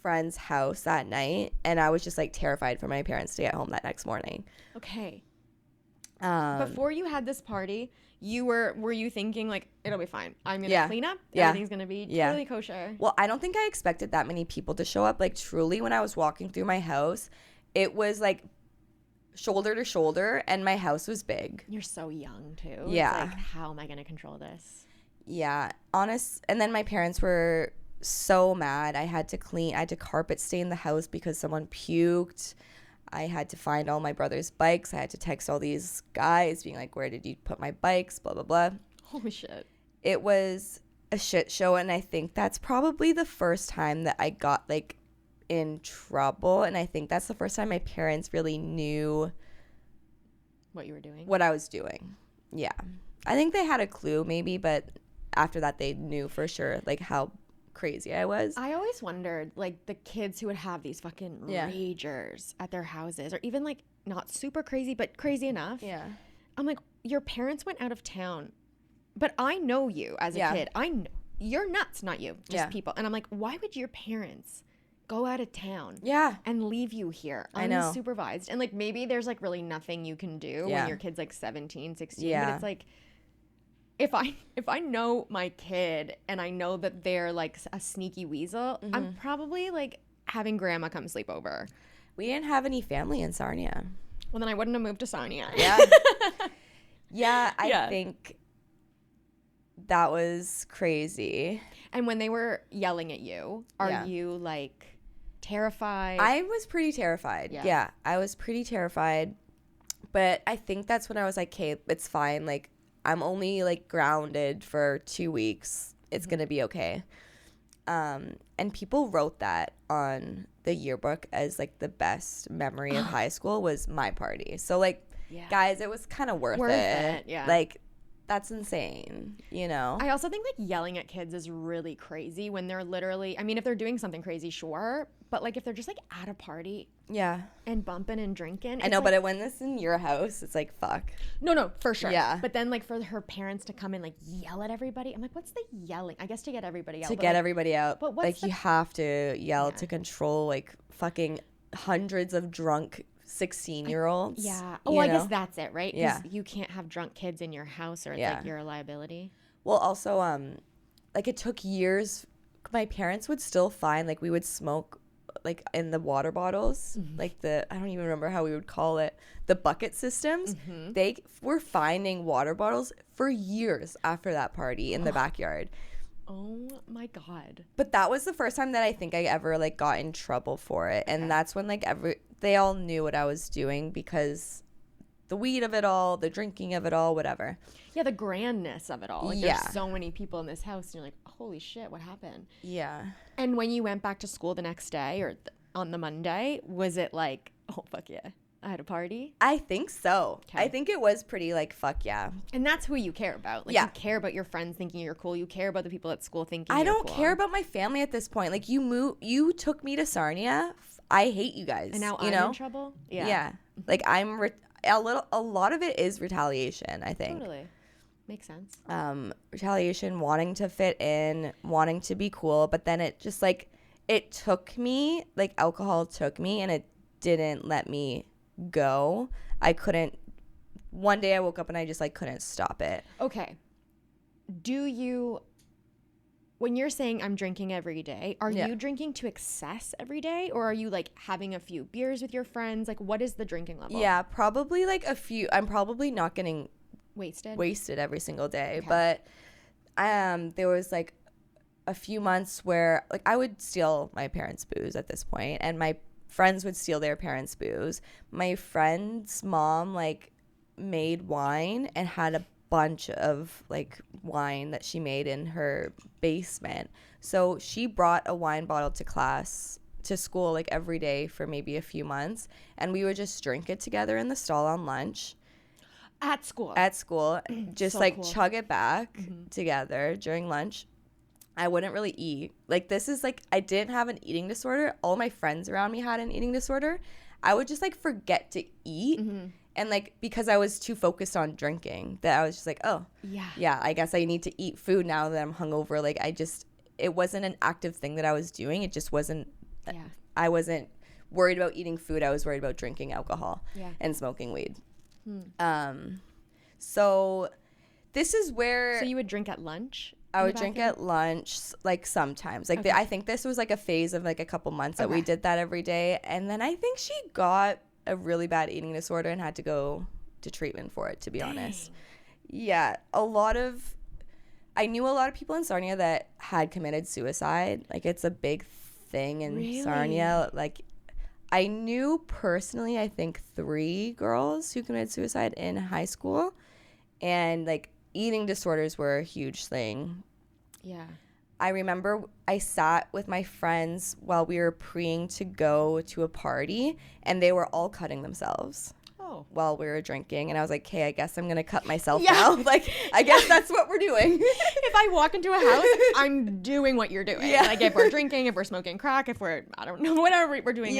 friend's house that night, and I was just like terrified for my parents to get home that next morning. Okay. Before you had this party, were you thinking like, it'll be fine, I'm gonna clean up, everything's gonna be totally kosher? Well, I don't think I expected that many people to show up. Like truly, when I was walking through my house, it was like shoulder to shoulder, and my house was big. You're so young too. Yeah. It's like, how am I gonna control this? Yeah, honest. And then my parents were so mad. I had to carpet stain the house because someone puked. I had to find all my brother's bikes. I had to text all these guys being like, where did you put my bikes? Blah, blah, blah. Holy shit. It was a shit show. And I think that's probably the first time that I got like in trouble. And I think that's the first time my parents really knew what you were doing. What I was doing. Yeah. I think they had a clue maybe, but after that they knew for sure like how crazy I was. I always wondered like the kids who would have these fucking ragers at their houses, or even like not super crazy but crazy enough. Yeah. I'm like, your parents went out of town, but I know you as a kid. You're nuts, not you, just people. And I'm like, why would your parents go out of town and leave you here unsupervised? And like maybe there's like really nothing you can do when your kid's like 17, 16, but it's like if I know my kid and I know that they're like a sneaky weasel, I'm probably like having grandma come sleep over. We didn't have any family in Sarnia. Well, then I wouldn't have moved to Sarnia. Yeah. I think that was crazy. And when they were yelling at you, are you like terrified? I was pretty terrified. Yeah, I was pretty terrified. But I think that's when I was like, okay, it's fine. Like, I'm only like grounded for 2 weeks. It's going to be okay. And people wrote that on the yearbook as like the best memory of high school was my party. So like, guys, it was kind of worth it. Yeah. Like, that's insane, you know? I also think like yelling at kids is really crazy when they're literally, I mean, if they're doing something crazy, sure. But like if they're just like at a party and bumping and drinking. I know, like, but when this is in your house, it's like, fuck. No, for sure. Yeah. But then like for her parents to come and like yell at everybody, I'm like, what's the yelling? I guess to get everybody out. To get everybody out. But what's like you have to yell to control like fucking hundreds of drunk 16-year-olds. I guess that's it, right? Because you can't have drunk kids in your house or it's like you're a liability. Well, also, like it took years. My parents would still find, like we would smoke like in the water bottles, like I don't even remember how we would call it, the bucket systems. They were finding water bottles for years after that party in the backyard. Oh my God. But that was the first time that I think I ever like got in trouble for it. And that's when like they all knew what I was doing because the weed of it all, the drinking of it all, whatever. Yeah, the grandness of it all. Like there's so many people in this house and you're like, holy shit, what happened? Yeah. And when you went back to school the next day or on the Monday, was it like, oh fuck yeah, I had a party? I think so. I think it was pretty like, fuck yeah. And that's who you care about. Like you care about your friends thinking you're cool. You care about the people at school thinking I you're don't cool. care about my family at this point. Like you took me to Sarnia. I hate you guys. And now I'm in trouble? Yeah. Like a lot of it is retaliation, I think. Totally. Makes sense. Retaliation, wanting to fit in, wanting to be cool, but then it just like it took me, like alcohol took me and it didn't let me go. I couldn't. One day I woke up and I just like couldn't stop it. Okay. When you're saying I'm drinking every day, are you drinking to excess every day, or are you like having a few beers with your friends? Like, what is the drinking level? Yeah, probably like a few. I'm probably not getting wasted every single day, but there was like a few months where like I would steal my parents' booze at this point, and my friends would steal their parents' booze. My friend's mom like made wine and had a bunch of like wine that she made in her basement. So she brought a wine bottle to school like every day for maybe a few months, and we would just drink it together in the stall on lunch. At school. Just so like cool. Chug it back together during lunch. I wouldn't really eat. Like this is like I didn't have an eating disorder. All my friends around me had an eating disorder. I would just like forget to eat. And like because I was too focused on drinking that I was just like, oh, yeah, I guess I need to eat food now that I'm hungover. Like it wasn't an active thing that I was doing. It just wasn't. I wasn't worried about eating food. I was worried about drinking alcohol and smoking weed. So this is where. So you would drink at lunch? I would drink at lunch, like sometimes. Like I think this was like a phase of like a couple months that we did that every day, and then I think she got a really bad eating disorder and had to go to treatment for it, to be honest. Yeah, a lot of I knew a lot of people in Sarnia that had committed suicide. Like, it's a big thing in Sarnia. Like, I knew personally, I think 3 girls who committed suicide in high school. And, like, eating disorders were a huge thing. Yeah. I remember I sat with my friends while we were preing to go to a party, and they were all cutting themselves. While we were drinking, and I was like, "Okay, I guess I'm gonna cut myself now." Like, I guess that's what we're doing. If I walk into a house, I'm doing what you're doing. Yeah. Like, if we're drinking, if we're smoking crack, if we're, I don't know, whatever we're doing,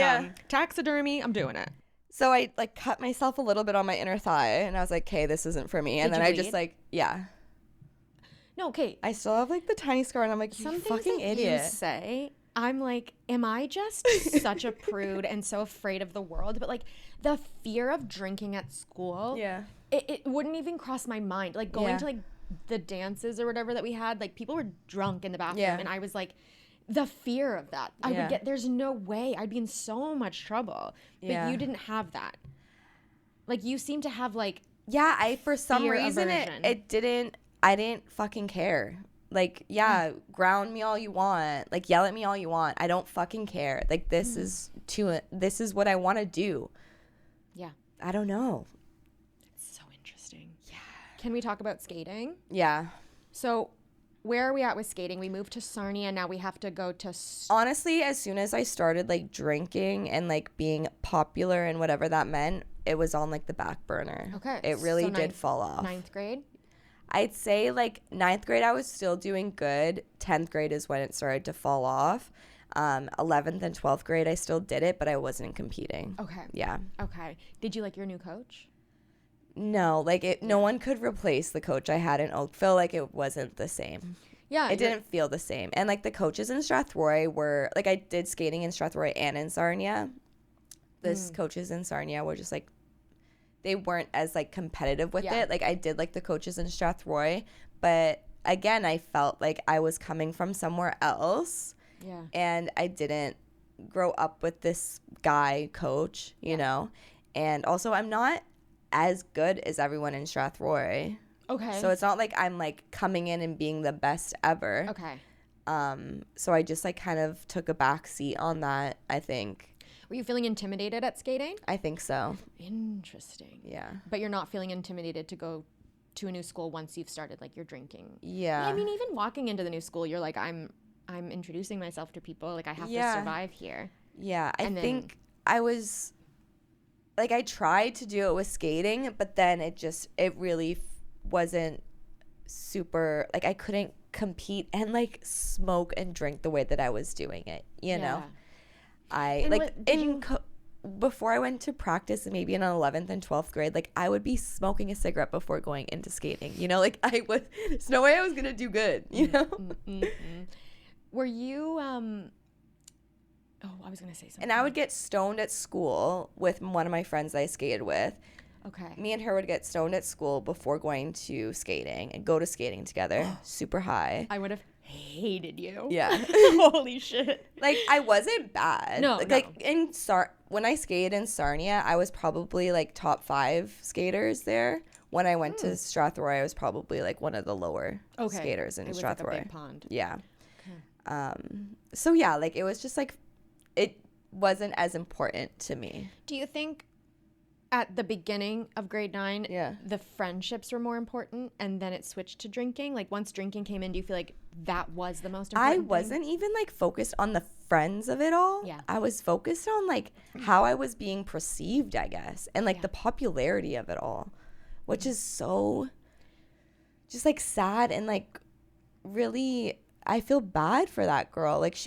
taxidermy, I'm doing it. So I like cut myself a little bit on my inner thigh, and I was like, "Okay, this isn't for me." And then I just like, No, okay. I still have like the tiny scar, and I'm like, "You fucking idiot." You say, I'm like, am I just such a prude and so afraid of the world? But like the fear of drinking at school, it wouldn't even cross my mind. Like going to like the dances or whatever that we had, like people were drunk in the bathroom, and I was like, the fear of that. I would get, there's no way, I'd be in so much trouble. But you didn't have that. Like you seem to have like for some reason I didn't fucking care. Like, ground me all you want. Like, yell at me all you want. I don't fucking care. Like, this is what I want to do. Yeah. I don't know. It's so interesting. Yeah. Can we talk about skating? Yeah. So, where are we at with skating? We moved to Sarnia. Now we have to go to... Honestly, as soon as I started, like, drinking and, like, being popular and whatever that meant, it was on, like, the back burner. Okay. It really did fall off. 9th grade? I'd say like 9th grade I was still doing good. 10th grade is when it started to fall off. 11th and 12th grade I still did it, but I wasn't competing. Okay. Yeah. Okay. Did you like your new coach? No, like no one could replace the coach I had in Oakville. Like it wasn't the same. Yeah. It didn't feel the same. And like the coaches in Strathroy were like, I did skating in Strathroy and in Sarnia. Coaches in Sarnia were just like, they weren't as like competitive with it. Like I did like the coaches in Strathroy, but again, I felt like I was coming from somewhere else. Yeah. And I didn't grow up with this guy coach, you know. And also I'm not as good as everyone in Strathroy. Okay. So it's not like I'm like coming in and being the best ever. Okay. So I just like kind of took a back seat on that, I think. Were you feeling intimidated at skating? I think so. Interesting. Yeah. But you're not feeling intimidated to go to a new school once you've started like your drinking. Yeah. I mean, even walking into the new school, you're like, I'm introducing myself to people. Like I have to survive here. Yeah. I think I was like, I tried to do it with skating, but then it really wasn't super, like I couldn't compete and like smoke and drink the way that I was doing it, you know? I like before I went to practice, maybe in 11th and 12th grade, like I would be smoking a cigarette before going into skating, you know, like there's no way I was gonna do good, you know. Were you I was gonna say something. And I would get stoned at school with one of my friends I skated with. Okay. Me and her would get stoned at school before going to skating and go to skating together, super high. I would have hated you. Yeah. Holy shit. Like I wasn't bad. No. Like when I skated in Sarnia, I was probably like top 5 skaters there. When I went to Strathroy, I was probably like one of the lower skaters in Strathroy. Like a big pond. Yeah. Okay. So yeah, like it was just like it wasn't as important to me. Do you think at the beginning of grade 9, the friendships were more important and then it switched to drinking? Like once drinking came in, do you feel like that was the most important thing? Wasn't even like focused on the friends of it all. Yeah. I was focused on like how I was being perceived, I guess, and like the popularity of it all, which is so just like sad and like really I feel bad for that girl. Like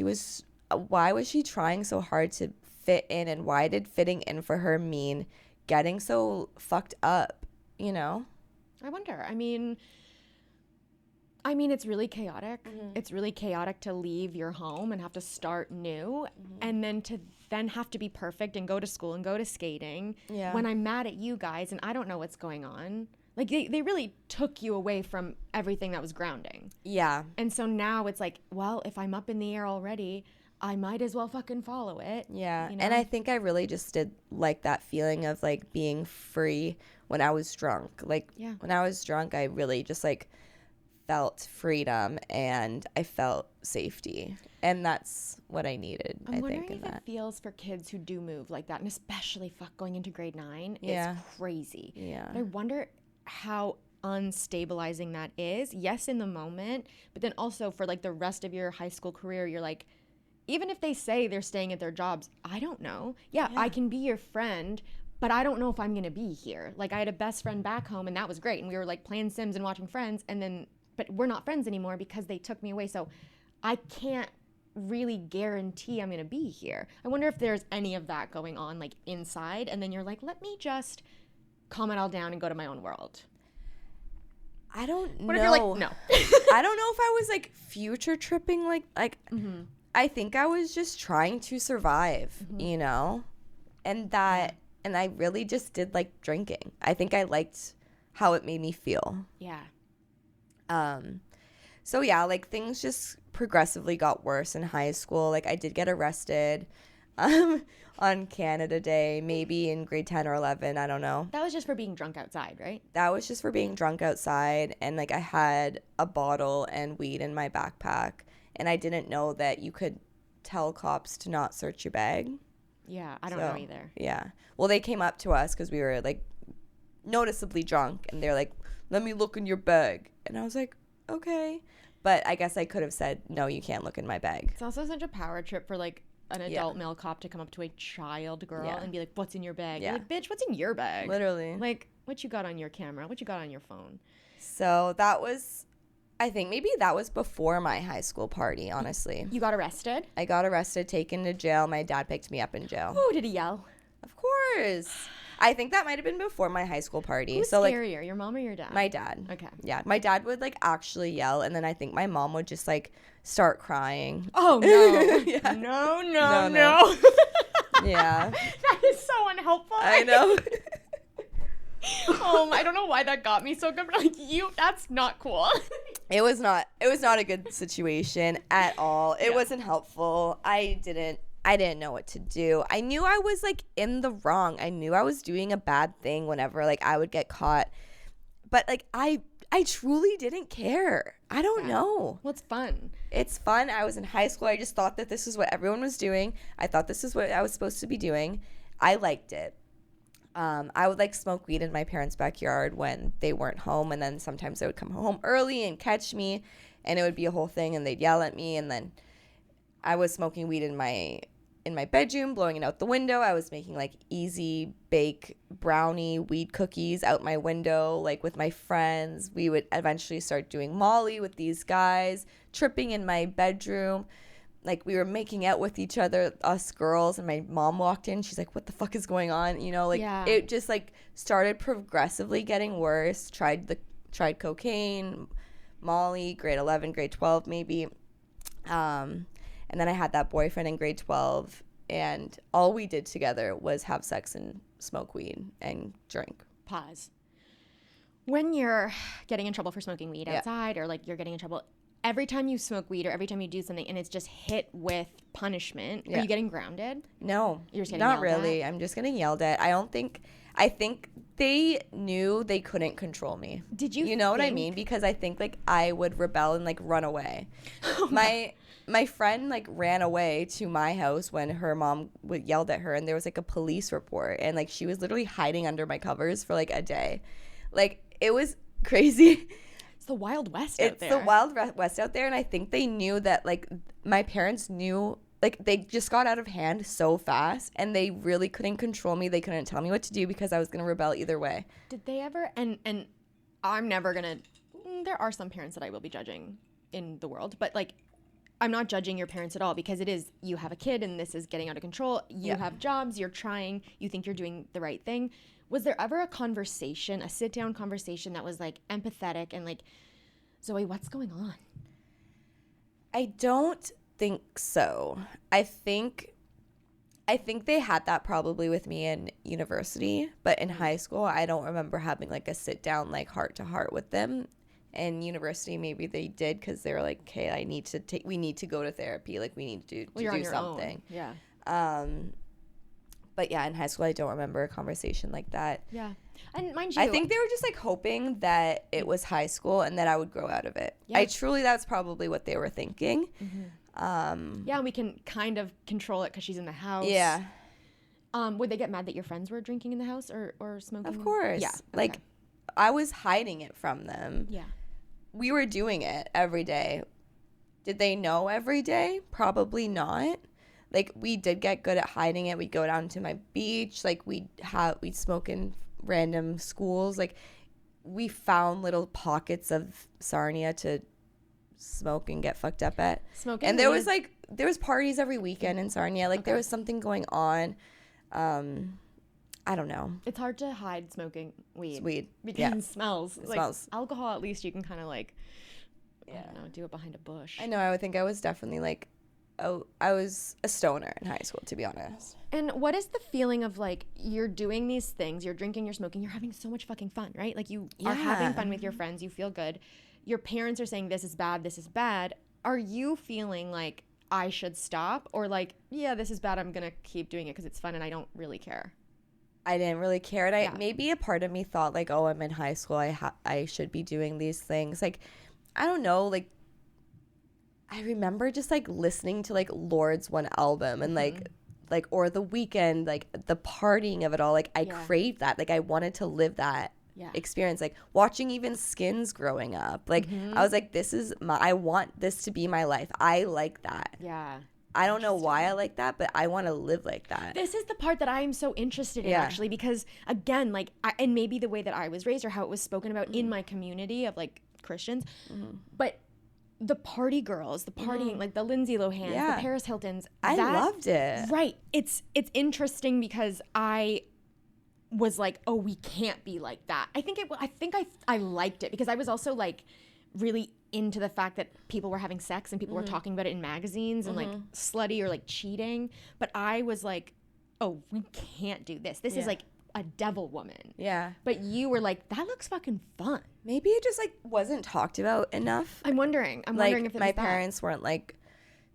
why was she trying so hard to fit in, and why did fitting in for her mean getting so fucked up, you know? I wonder. I mean, it's really chaotic. Mm-hmm. It's really chaotic to leave your home and have to start new, and then to have to be perfect and go to school and go to skating. Yeah. When I'm mad at you guys and I don't know what's going on. Like they really took you away from everything that was grounding. Yeah. And so now it's like, well, if I'm up in the air already, I might as well fucking follow it. Yeah. You know? And I think I really just did like that feeling of like being free when I was drunk. Like when I was drunk, I really just like felt freedom and I felt safety. And that's what I needed, I'm I wondering think, in if that. it feels for kids who do move like that, and especially going into grade 9, Yeah. it's crazy. Yeah. But I wonder how unstabilizing that is. Yes, in the moment, but then also for like the rest of your high school career, you're like, even if they say they're staying at their jobs, I don't know. Yeah, I can be your friend, but I don't know if I'm going to be here. Like, I had a best friend back home, and that was great. And we were like playing Sims and watching Friends, but we're not friends anymore because they took me away. So I can't really guarantee I'm going to be here. I wonder if there's any of that going on like inside, and then you're like, let me just calm it all down and go to my own world. I don't know. What if you're like, no? I don't know if I was like future tripping like I think I was just trying to survive, you know? And I really just did like drinking. I think I liked how it made me feel. Yeah. So yeah, like things just progressively got worse in high school. Like I did get arrested on Canada Day, maybe in grade 10 or 11, I don't know. That was just for being drunk outside, right? That was just for being drunk outside, and like I had a bottle and weed in my backpack, and I didn't know that you could tell cops to not search your bag. Yeah, I don't know either. Yeah. Well, they came up to us because we were like noticeably drunk, and they're like, let me look in your bag. And I was like, okay. But I guess I could have said, no, you can't look in my bag. It's also such a power trip for like an adult male cop to come up to a child girl and be like, what's in your bag? Yeah. You're like, bitch, what's in your bag? Literally. Like, what you got on your camera? What you got on your phone? So that was, I think maybe that was before my high school party, honestly. You got arrested? I got arrested, taken to jail. My dad picked me up in jail. Oh, did he yell? Of course. I think that might have been before my high school party. Who's so scarier, your mom or your dad? My dad. Okay. Yeah, my dad would like actually yell, and then I think my mom would just like start crying. Oh no! Yeah. No! Yeah. That is so unhelpful. I know. I don't know why that got me so good, but like that's not cool. It was not a good situation at all. It wasn't helpful. I didn't know what to do. I knew I was like in the wrong. I knew I was doing a bad thing whenever like I would get caught. But like I truly didn't care. I don't know. Well, it's fun. It's fun. I was in high school. I just thought that this is what everyone was doing. I thought this is what I was supposed to be doing. I liked it. I would like smoke weed in my parents' backyard when they weren't home, and then sometimes they would come home early and catch me, and it would be a whole thing, and they'd yell at me, and then I was smoking weed in my bedroom, blowing it out the window. I was making like easy bake brownie weed cookies out my window, like with my friends. We would eventually start doing Molly with these guys, tripping in my bedroom. Like we were making out with each other, us girls, and my mom walked in. She's like, what the fuck is going on? You know, like it just like started progressively getting worse. Tried cocaine, Molly, grade 11, grade 12 maybe. And then I had that boyfriend in grade 12, and all we did together was have sex and smoke weed and drink. Pause. When you're getting in trouble for smoking weed outside, or like you're getting in trouble, every time you smoke weed or every time you do something and it's just hit with punishment, are you getting grounded? No, you're just getting not yelled really. at? I'm just getting yelled at. I think they knew they couldn't control me. Did you? You know what I mean? Because I think like I would rebel and like run away. My friend like ran away to my house when her mom yelled at her, and there was like a police report, and like she was literally hiding under my covers for like a day. Like it was crazy. It's the Wild West out there. It's the Wild West out there, and I think they knew that like my parents knew, like they just got out of hand so fast, and they really couldn't control me. They couldn't tell me what to do because I was going to rebel either way. Did they ever, and I'm never going to, there are some parents that I will be judging in the world, but like I'm not judging your parents at all, because it is, you have a kid and this is getting out of control. You have jobs, you're trying, you think you're doing the right thing. Was there ever a conversation, a sit down conversation that was like empathetic and like, Zoe, what's going on? I don't think so. I think they had that probably with me in university, but in high school I don't remember having like a sit down like heart to heart with them. In university maybe they did, because they were like, okay, we need to go to therapy, like we need to do something. Yeah. But yeah, in high school, I don't remember a conversation like that. Yeah. And mind you, I think they were just like hoping that it was high school and that I would grow out of it. Yeah. That's probably what they were thinking. Yeah, and we can kind of control it because she's in the house. Yeah. Would they get mad that your friends were drinking in the house or smoking? Of course. Yeah. Okay. Like, I was hiding it from them. Yeah. We were doing it every day. Did they know every day? Probably not. Like, we did get good at hiding it. We'd go down to my beach. Like, we'd smoke in random schools. Like, we found little pockets of Sarnia to smoke and get fucked up at. Smoking. And there was parties every weekend in Sarnia. Like, there was something going on. I don't know. It's hard to hide smoking weed. Because it smells. It like, smells. Alcohol, at least you can kind of like, I don't know, do it behind a bush. I know. I would think I was definitely like, I was a stoner in high school, to be honest. And what is the feeling of like, you're doing these things, you're drinking, you're smoking, you're having so much fucking fun, right? Like you are having fun with your friends, you feel good. Your parents are saying this is bad, this is bad. Are you feeling like I should stop, or like, yeah, this is bad, I'm gonna keep doing it because it's fun and I don't really care? I didn't really care. And maybe a part of me thought like, oh, I'm in high school, I should be doing these things. Like, I don't know, like, I remember just like listening to like Lord's one album and like or The Weeknd, like the partying of it all. Like, I craved that. Like, I wanted to live that experience. Like, watching even Skins growing up. Like, I was like, I want this to be my life. I like that. Yeah. I don't know why I like that, but I want to live like that. This is the part that I'm so interested in, actually, because again, like, and maybe the way that I was raised or how it was spoken about in my community of like Christians, but the party girls, the partying, like the Lindsay Lohans, the Paris Hiltons. I loved it. Right. It's interesting because I was like, oh, we can't be like that. I liked it because I was also like really into the fact that people were having sex and people were talking about it in magazines and like slutty or like cheating. But I was like, oh, we can't do this. This is like a devil woman. Yeah. But you were like, that looks fucking fun. Maybe it just like wasn't talked about enough. I'm wondering if my parents weren't like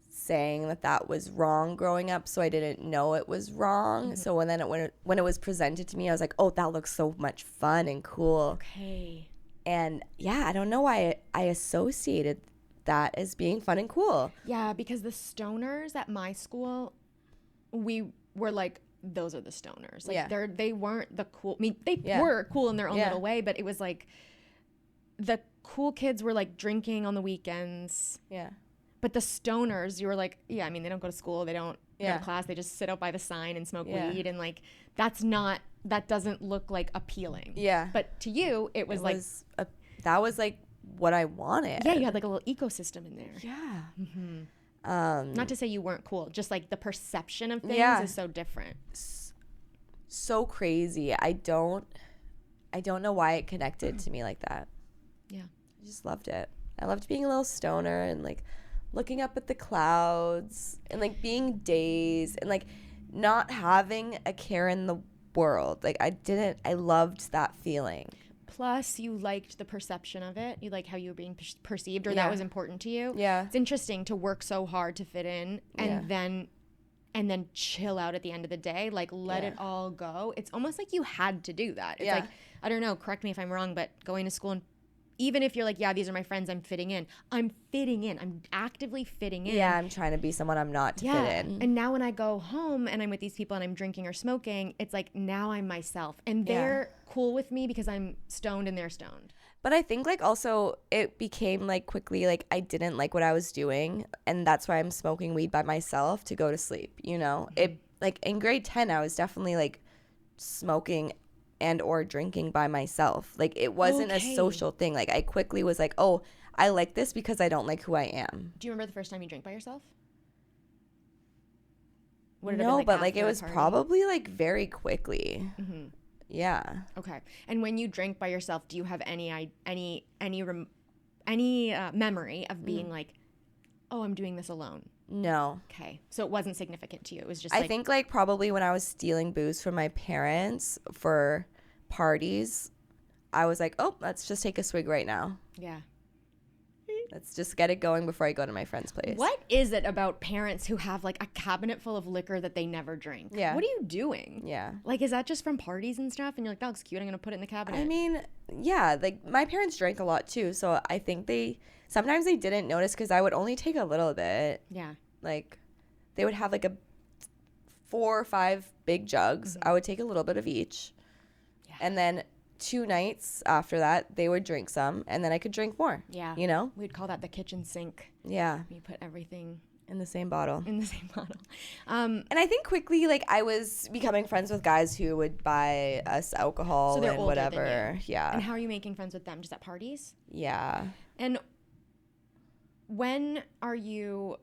saying that was wrong growing up, so I didn't know it was wrong. So when it was presented to me, I was like, oh, that looks so much fun and cool. Okay. And yeah, I don't know why I associated that as being fun and cool. Yeah, because the stoners at my school, we were like, those are the stoners. Like they weren't the cool. I mean, they were cool in their own little way, but it was like the cool kids were like drinking on the weekends. Yeah. But the stoners, you were like, I mean, they don't go to school, they don't go to class, they just sit out by the sign and smoke weed, and like that doesn't look like appealing. Yeah. But to you, it was that was like what I wanted. Yeah, you had like a little ecosystem in there. Yeah. Not to say you weren't cool, just like the perception of things is so different. So crazy. I don't know why it connected to me like that. Yeah. I just loved it. I loved being a little stoner and like looking up at the clouds and like being dazed and like not having a care in the world. Like I loved that feeling. Plus, you liked the perception of it. You like how you were being perceived, or that was important to you. Yeah. It's interesting to work so hard to fit in and then chill out at the end of the day. Like, let it all go. It's almost like you had to do that. It's like, I don't know, correct me if I'm wrong, but going to school and even if you're like, these are my friends, I'm fitting in. I'm actively fitting in. Yeah, I'm trying to be someone I'm not to fit in. And now when I go home and I'm with these people and I'm drinking or smoking, it's like now I'm myself. And they're cool with me because I'm stoned and they're stoned. But I think like also it became like quickly like I didn't like what I was doing. And that's why I'm smoking weed by myself to go to sleep, you know? It like in grade 10, I was definitely like smoking and or drinking by myself. Like it wasn't a social thing. Like I quickly was like, oh, I like this because I don't like who I am. Do you remember the first time you drank by yourself? No, but like it was probably like very quickly. Yeah. Okay. And when you drink by yourself, do you have any memory of being like, oh, I'm doing this alone? No. Okay. So it wasn't significant to you. It was just I think like probably when I was stealing booze from my parents for parties, I was like, oh, let's just take a swig right now. Yeah. Let's just get it going before I go to my friend's place. What is it about parents who have like a cabinet full of liquor that they never drink? Yeah. What are you doing? Yeah. Like, is that just from parties and stuff? And you're like, that looks cute. I'm going to put it in the cabinet. I mean, yeah, like my parents drank a lot too. So I think sometimes they didn't notice because I would only take a little bit. Yeah. Like they would have like 4 or 5 big jugs. I would take a little bit of each. Yeah. And then 2 nights after that, they would drink some, and then I could drink more. Yeah. You know? We'd call that the kitchen sink. Yeah. You put everything in the same bottle. In the same bottle. And I think quickly, like, I was becoming friends with guys who would buy us alcohol so they're and older whatever. Than you. Yeah. And how are you making friends with them? Just at parties? Yeah. And when are you...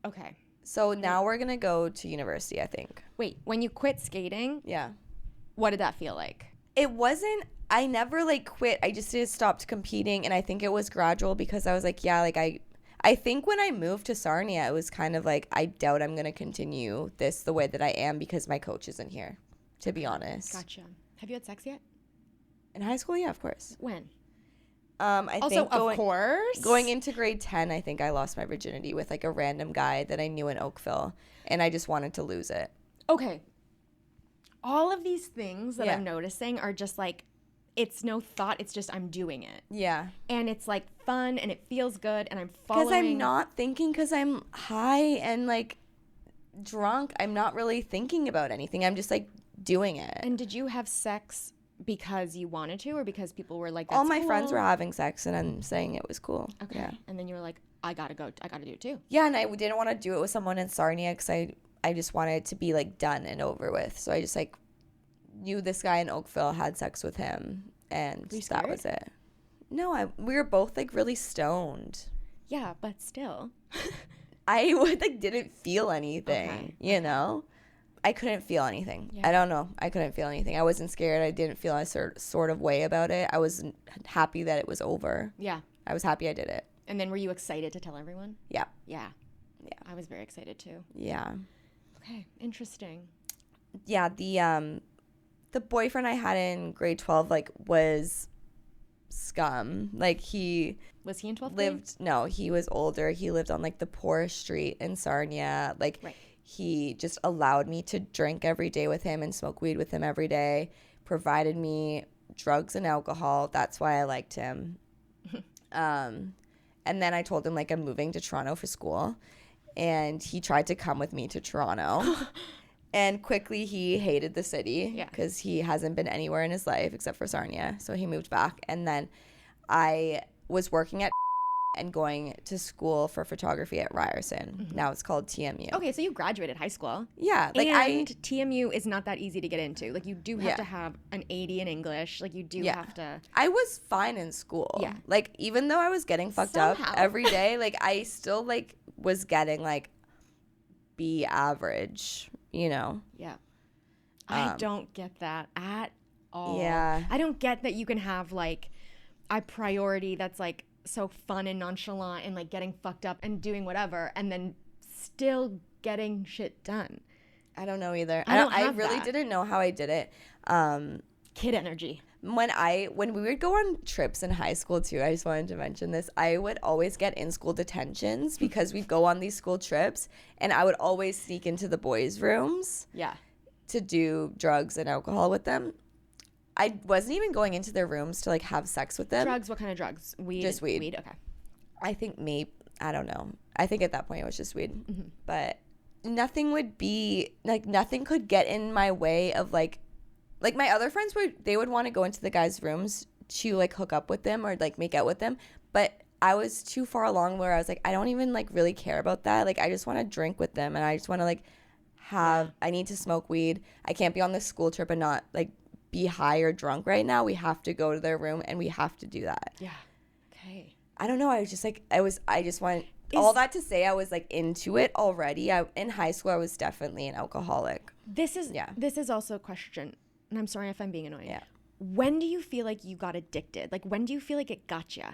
Okay. So now we're going to go to university, I think. Wait, when you quit skating... Yeah. What did that feel like? It wasn't... I never, like, quit. I just stopped competing, and I think it was gradual because I was like, yeah, like, I think when I moved to Sarnia, it was kind of like, I doubt I'm going to continue this the way that I am because my coach isn't here, to be honest. Gotcha. Have you had sex yet? In high school, yeah, of course. When? I also, think of course. Going into grade 10, I think I lost my virginity with, like, a random guy that I knew in Oakville, and I just wanted to lose it. Okay. All of these things that I'm noticing are just, like, it's no thought. It's just I'm doing it. Yeah. And it's, like, fun, and it feels good, and I'm following. Because I'm not thinking because I'm high and, like, drunk. I'm not really thinking about anything. I'm just, like, doing it. And did you have sex because you wanted to or because people were like, all my cool? friends were having sex, and I'm saying it was cool. Okay. Yeah. And then you were like, I got to do it, too. Yeah, and I didn't want to do it with someone in Sarnia because I just wanted it to be, like, done and over with. So I just, like, knew this guy in Oakville, had sex with him, and that was it. No, we were both, like, really stoned. Yeah, but still. I didn't feel anything, you know? I couldn't feel anything. Yeah. I don't know. I couldn't feel anything. I wasn't scared. I didn't feel a sort of way about it. I was happy that it was over. Yeah. I was happy I did it. And then were you excited to tell everyone? Yeah. Yeah. Yeah. I was very excited, too. Yeah. Okay. Interesting. Yeah, the boyfriend I had in grade 12, like, was scum. Like, was he in 12th grade? Lived, no, he was older. He lived on, like, the poorest street in Sarnia. Like, he just allowed me to drink every day with him and smoke weed with him every day, provided me drugs and alcohol. That's why I liked him. And then I told him, like, I'm moving to Toronto for school, and he tried to come with me to Toronto. And quickly he hated the city because he hasn't been anywhere in his life except for Sarnia. So he moved back. And then I was working at and going to school for photography at Ryerson. Mm-hmm. Now it's called TMU. Okay, so you graduated high school. Yeah. Like and TMU is not that easy to get into. Like, you do have to have an 80 in English. Like, you do have to. I was fine in school. Yeah. Like, even though I was getting fucked up every day, like, I still, like, was getting, like, B average, you know? Yeah. I don't get that at all. Yeah. I don't get that you can have, like, a priority that's, like, so fun and nonchalant and, like, getting fucked up and doing whatever and then still getting shit done. I don't know either. I really didn't know how I did it. Kid energy. When we would go on trips in high school too, I just wanted to mention this, I would always get in-school detentions because we'd go on these school trips, and I would always sneak into the boys' rooms to do drugs and alcohol with them. I wasn't even going into their rooms to, like, have sex with them. Drugs? What kind of drugs? Weed? Just weed. Weed, okay. I think I don't know. I think at that point it was just weed. Mm-hmm. But nothing would be, like, nothing could get in my way of, like my other friends would want to go into the guys' rooms to, like, hook up with them or, like, make out with them. But I was too far along where I was like, I don't even, like, really care about that. Like, I just want to drink with them, and I just want to, like, I need to smoke weed. I can't be on this school trip and not, like, be high or drunk right now. We have to go to their room, and we have to do that. Yeah. Okay. I don't know. I was just like, I just wanted all that to say I was, like, into it already. In high school, I was definitely an alcoholic. This is also a question. And I'm sorry if I'm being annoying. Yeah. When do you feel like you got addicted? Like, when do you feel like it got you?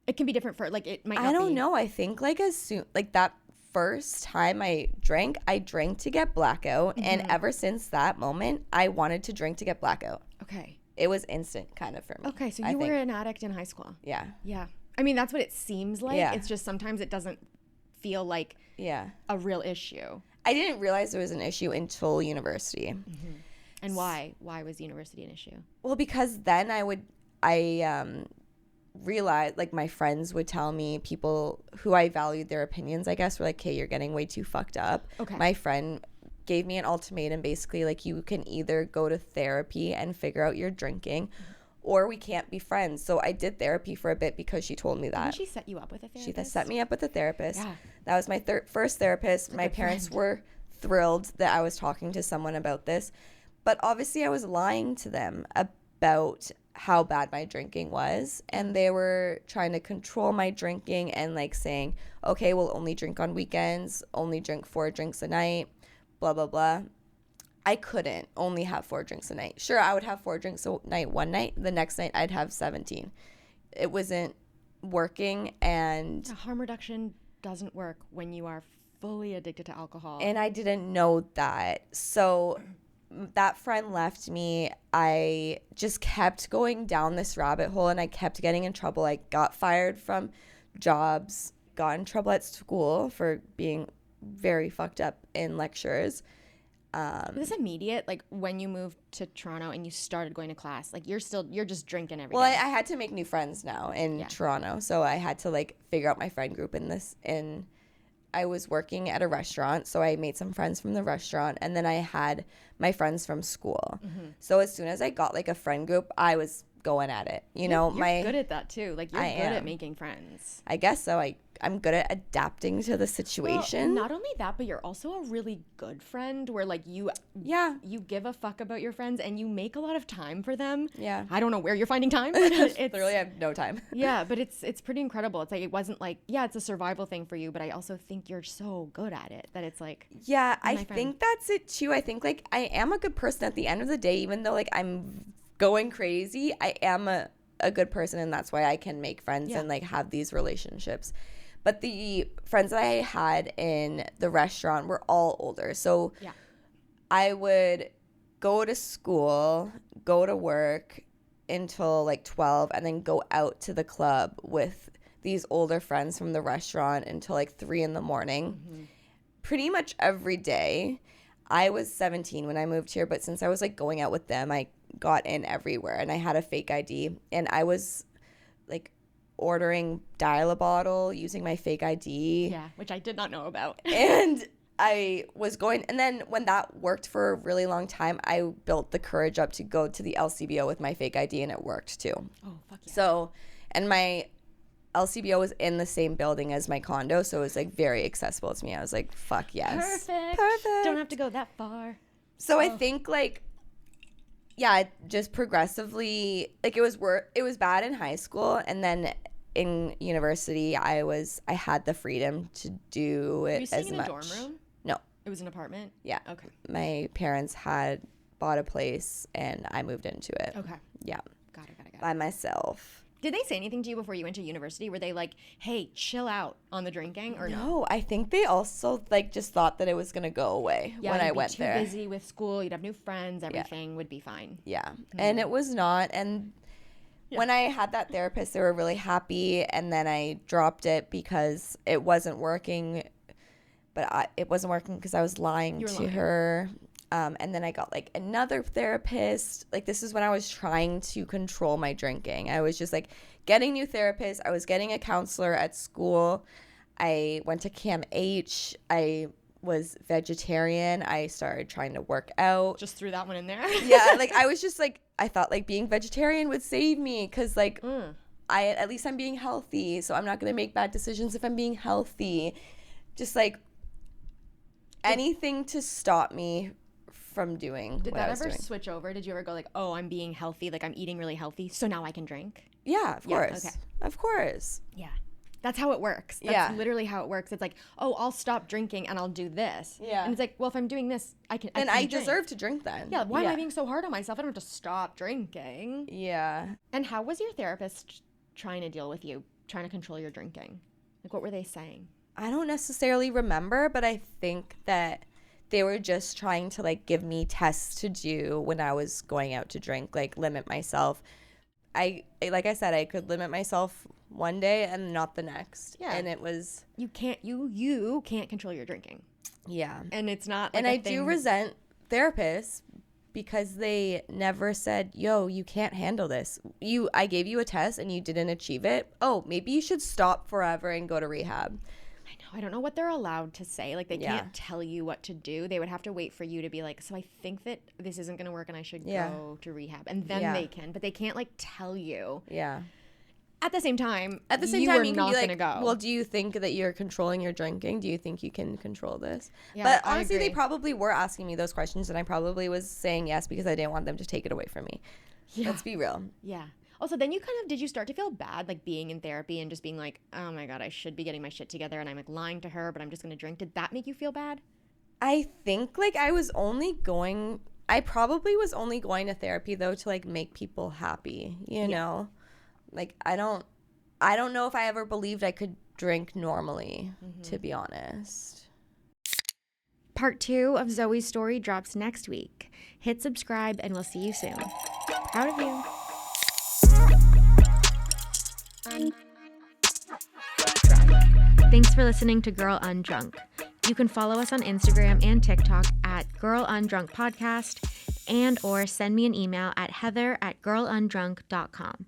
It can be different for, like, it might not be. I don't know. I think, like, as soon, like, that first time I drank to get blackout. Mm-hmm. And ever since that moment, I wanted to drink to get blackout. Okay. It was instant kind of for me. Okay. So you were an addict in high school. Yeah. Yeah. I mean, that's what it seems like. Yeah. It's just sometimes it doesn't feel like a real issue. I didn't realize there was an issue until university. Mm-hmm. And why? Why was university an issue? Well, because then I realized, like, my friends would tell me, people who I valued their opinions, I guess, were like, hey, you're getting way too fucked up. Okay. My friend gave me an ultimatum, basically, like, you can either go to therapy and figure out your drinking, or we can't be friends. So I did therapy for a bit because she told me that. Didn't she set you up with a therapist? She set me up with a therapist. Yeah. That was my first therapist. My parents were thrilled that I was talking to someone about this. But obviously I was lying to them about how bad my drinking was. And they were trying to control my drinking and, like, saying, okay, we'll only drink on weekends, only drink 4 drinks a night, blah, blah, blah. I couldn't only have 4 drinks a night. Sure, I would have 4 drinks a night one night. The next night, I'd have 17. It wasn't working, and harm reduction doesn't work when you are fully addicted to alcohol. And I didn't know that. So that friend left me. I just kept going down this rabbit hole, and I kept getting in trouble. I got fired from jobs, got in trouble at school for being very fucked up in lectures. Was this immediate, like when you moved to Toronto and you started going to class? Like you're just drinking every day? I had to make new friends now in Toronto, so I had to, like, figure out my friend group in I was working at a restaurant, so I made some friends from the restaurant, and then I had my friends from school. Mm-hmm. So as soon as I got, like, a friend group, I was going at it. You're good at that too. Like, you're good at making friends. I guess so. I'm good at adapting to the situation. Well, not only that, but you're also a really good friend where, like, you give a fuck about your friends and you make a lot of time for them. Yeah. I don't know where you're finding time. But it's literally, I have no time. Yeah, but it's pretty incredible. It's like, it wasn't like, it's a survival thing for you, but I also think you're so good at it that it's like, yeah, I think that's it too. I think, like, I am a good person at the end of the day, even though, like, I'm going crazy. I am a good person, and that's why I can make friends and, like, have these relationships. But the friends that I had in the restaurant were all older. So I would go to school, go to work until, like, 12, and then go out to the club with these older friends from the restaurant until, like, 3 in the morning. Mm-hmm. Pretty much every day. I was 17 when I moved here, but since I was, like, going out with them, I got in everywhere, and I had a fake ID, and I was, like, ordering Dial-A-Bottle using my fake ID. Yeah, which I did not know about. And I was going, and then when that worked for a really long time, I built the courage up to go to the LCBO with my fake ID, and it worked too. Oh, fuck yeah. So, and my LCBO was in the same building as my condo, so it was, like, very accessible to me. I was like, fuck yes. Perfect. Don't have to go that far. So I think, like, just progressively, like, it was bad in high school, and then in university I had the freedom to do it as much. Were you staying in a dorm room? No. It was an apartment? Yeah. Okay. My parents had bought a place, and I moved into it. Okay. Yeah. Got it. By myself. Did they say anything to you before you went to university? Were they like, hey, chill out on the drinking, or no? No, I think they also, like, just thought that it was going to go away when I went there. You'd be too busy with school. You'd have new friends. Everything would be fine. Yeah. Mm-hmm. And it was not. And when I had that therapist, they were really happy. And then I dropped it because it wasn't working. But it wasn't working because I was lying to her. And then I got, like, another therapist. Like, this is when I was trying to control my drinking. I was just, like, getting new therapists. I was getting a counselor at school. I went to Cam H. I was vegetarian. I started trying to work out. Just threw that one in there. Yeah, like, I was just, like, I thought, like, being vegetarian would save me because, like, at least I'm being healthy. So I'm not going to make bad decisions if I'm being healthy. Just, like, anything to stop me from doing Did what that I was ever doing. switch over? Did you ever go like, oh, I'm being healthy, like I'm eating really healthy, so now I can drink? Yeah, of course. Okay. Of course. Yeah. That's how it works. That's literally how it works. It's like, oh, I'll stop drinking and I'll do this. Yeah. And it's like, well, if I'm doing this, I can deserve to drink then. Yeah, why am I being so hard on myself? I don't have to stop drinking. Yeah. And how was your therapist trying to deal with you, trying to control your drinking? Like, what were they saying? I don't necessarily remember, but I think that they were just trying to, like, give me tests to do when I was going out to drink, like, limit myself. like I said, I could limit myself one day and not the next. Yeah. And it was. You can't control your drinking. Yeah. And it's not like and I do resent therapists because they never said, yo, you can't handle this. I gave you a test and you didn't achieve it. Oh, maybe you should stop forever and go to rehab. I don't know what they're allowed to say. Like, they can't tell you what to do. They would have to wait for you to be like, so I think that this isn't going to work and I should go to rehab. And then they can. But they can't, like, tell you. Yeah. At the same time, you can not be going to go. Well, do you think that you're controlling your drinking? Do you think you can control this? Yeah, but honestly, they probably were asking me those questions, and I probably was saying yes because I didn't want them to take it away from me. Yeah. Let's be real. Yeah. Also, then did you start to feel bad, like, being in therapy and just being like, oh my God, I should be getting my shit together and I'm, like, lying to her, but I'm just going to drink? Did that make you feel bad? I think, like, I probably was only going to therapy, though, to, like, make people happy, you know? Like, I don't know if I ever believed I could drink normally, to be honest. Part 2 of Zoe's story drops next week. Hit subscribe and we'll see you soon. Proud of you. Thanks for listening to Girl Undrunk. You can follow us on Instagram and TikTok at Girl Undrunk Podcast, and or send me an email at heather@girlundrunk.com.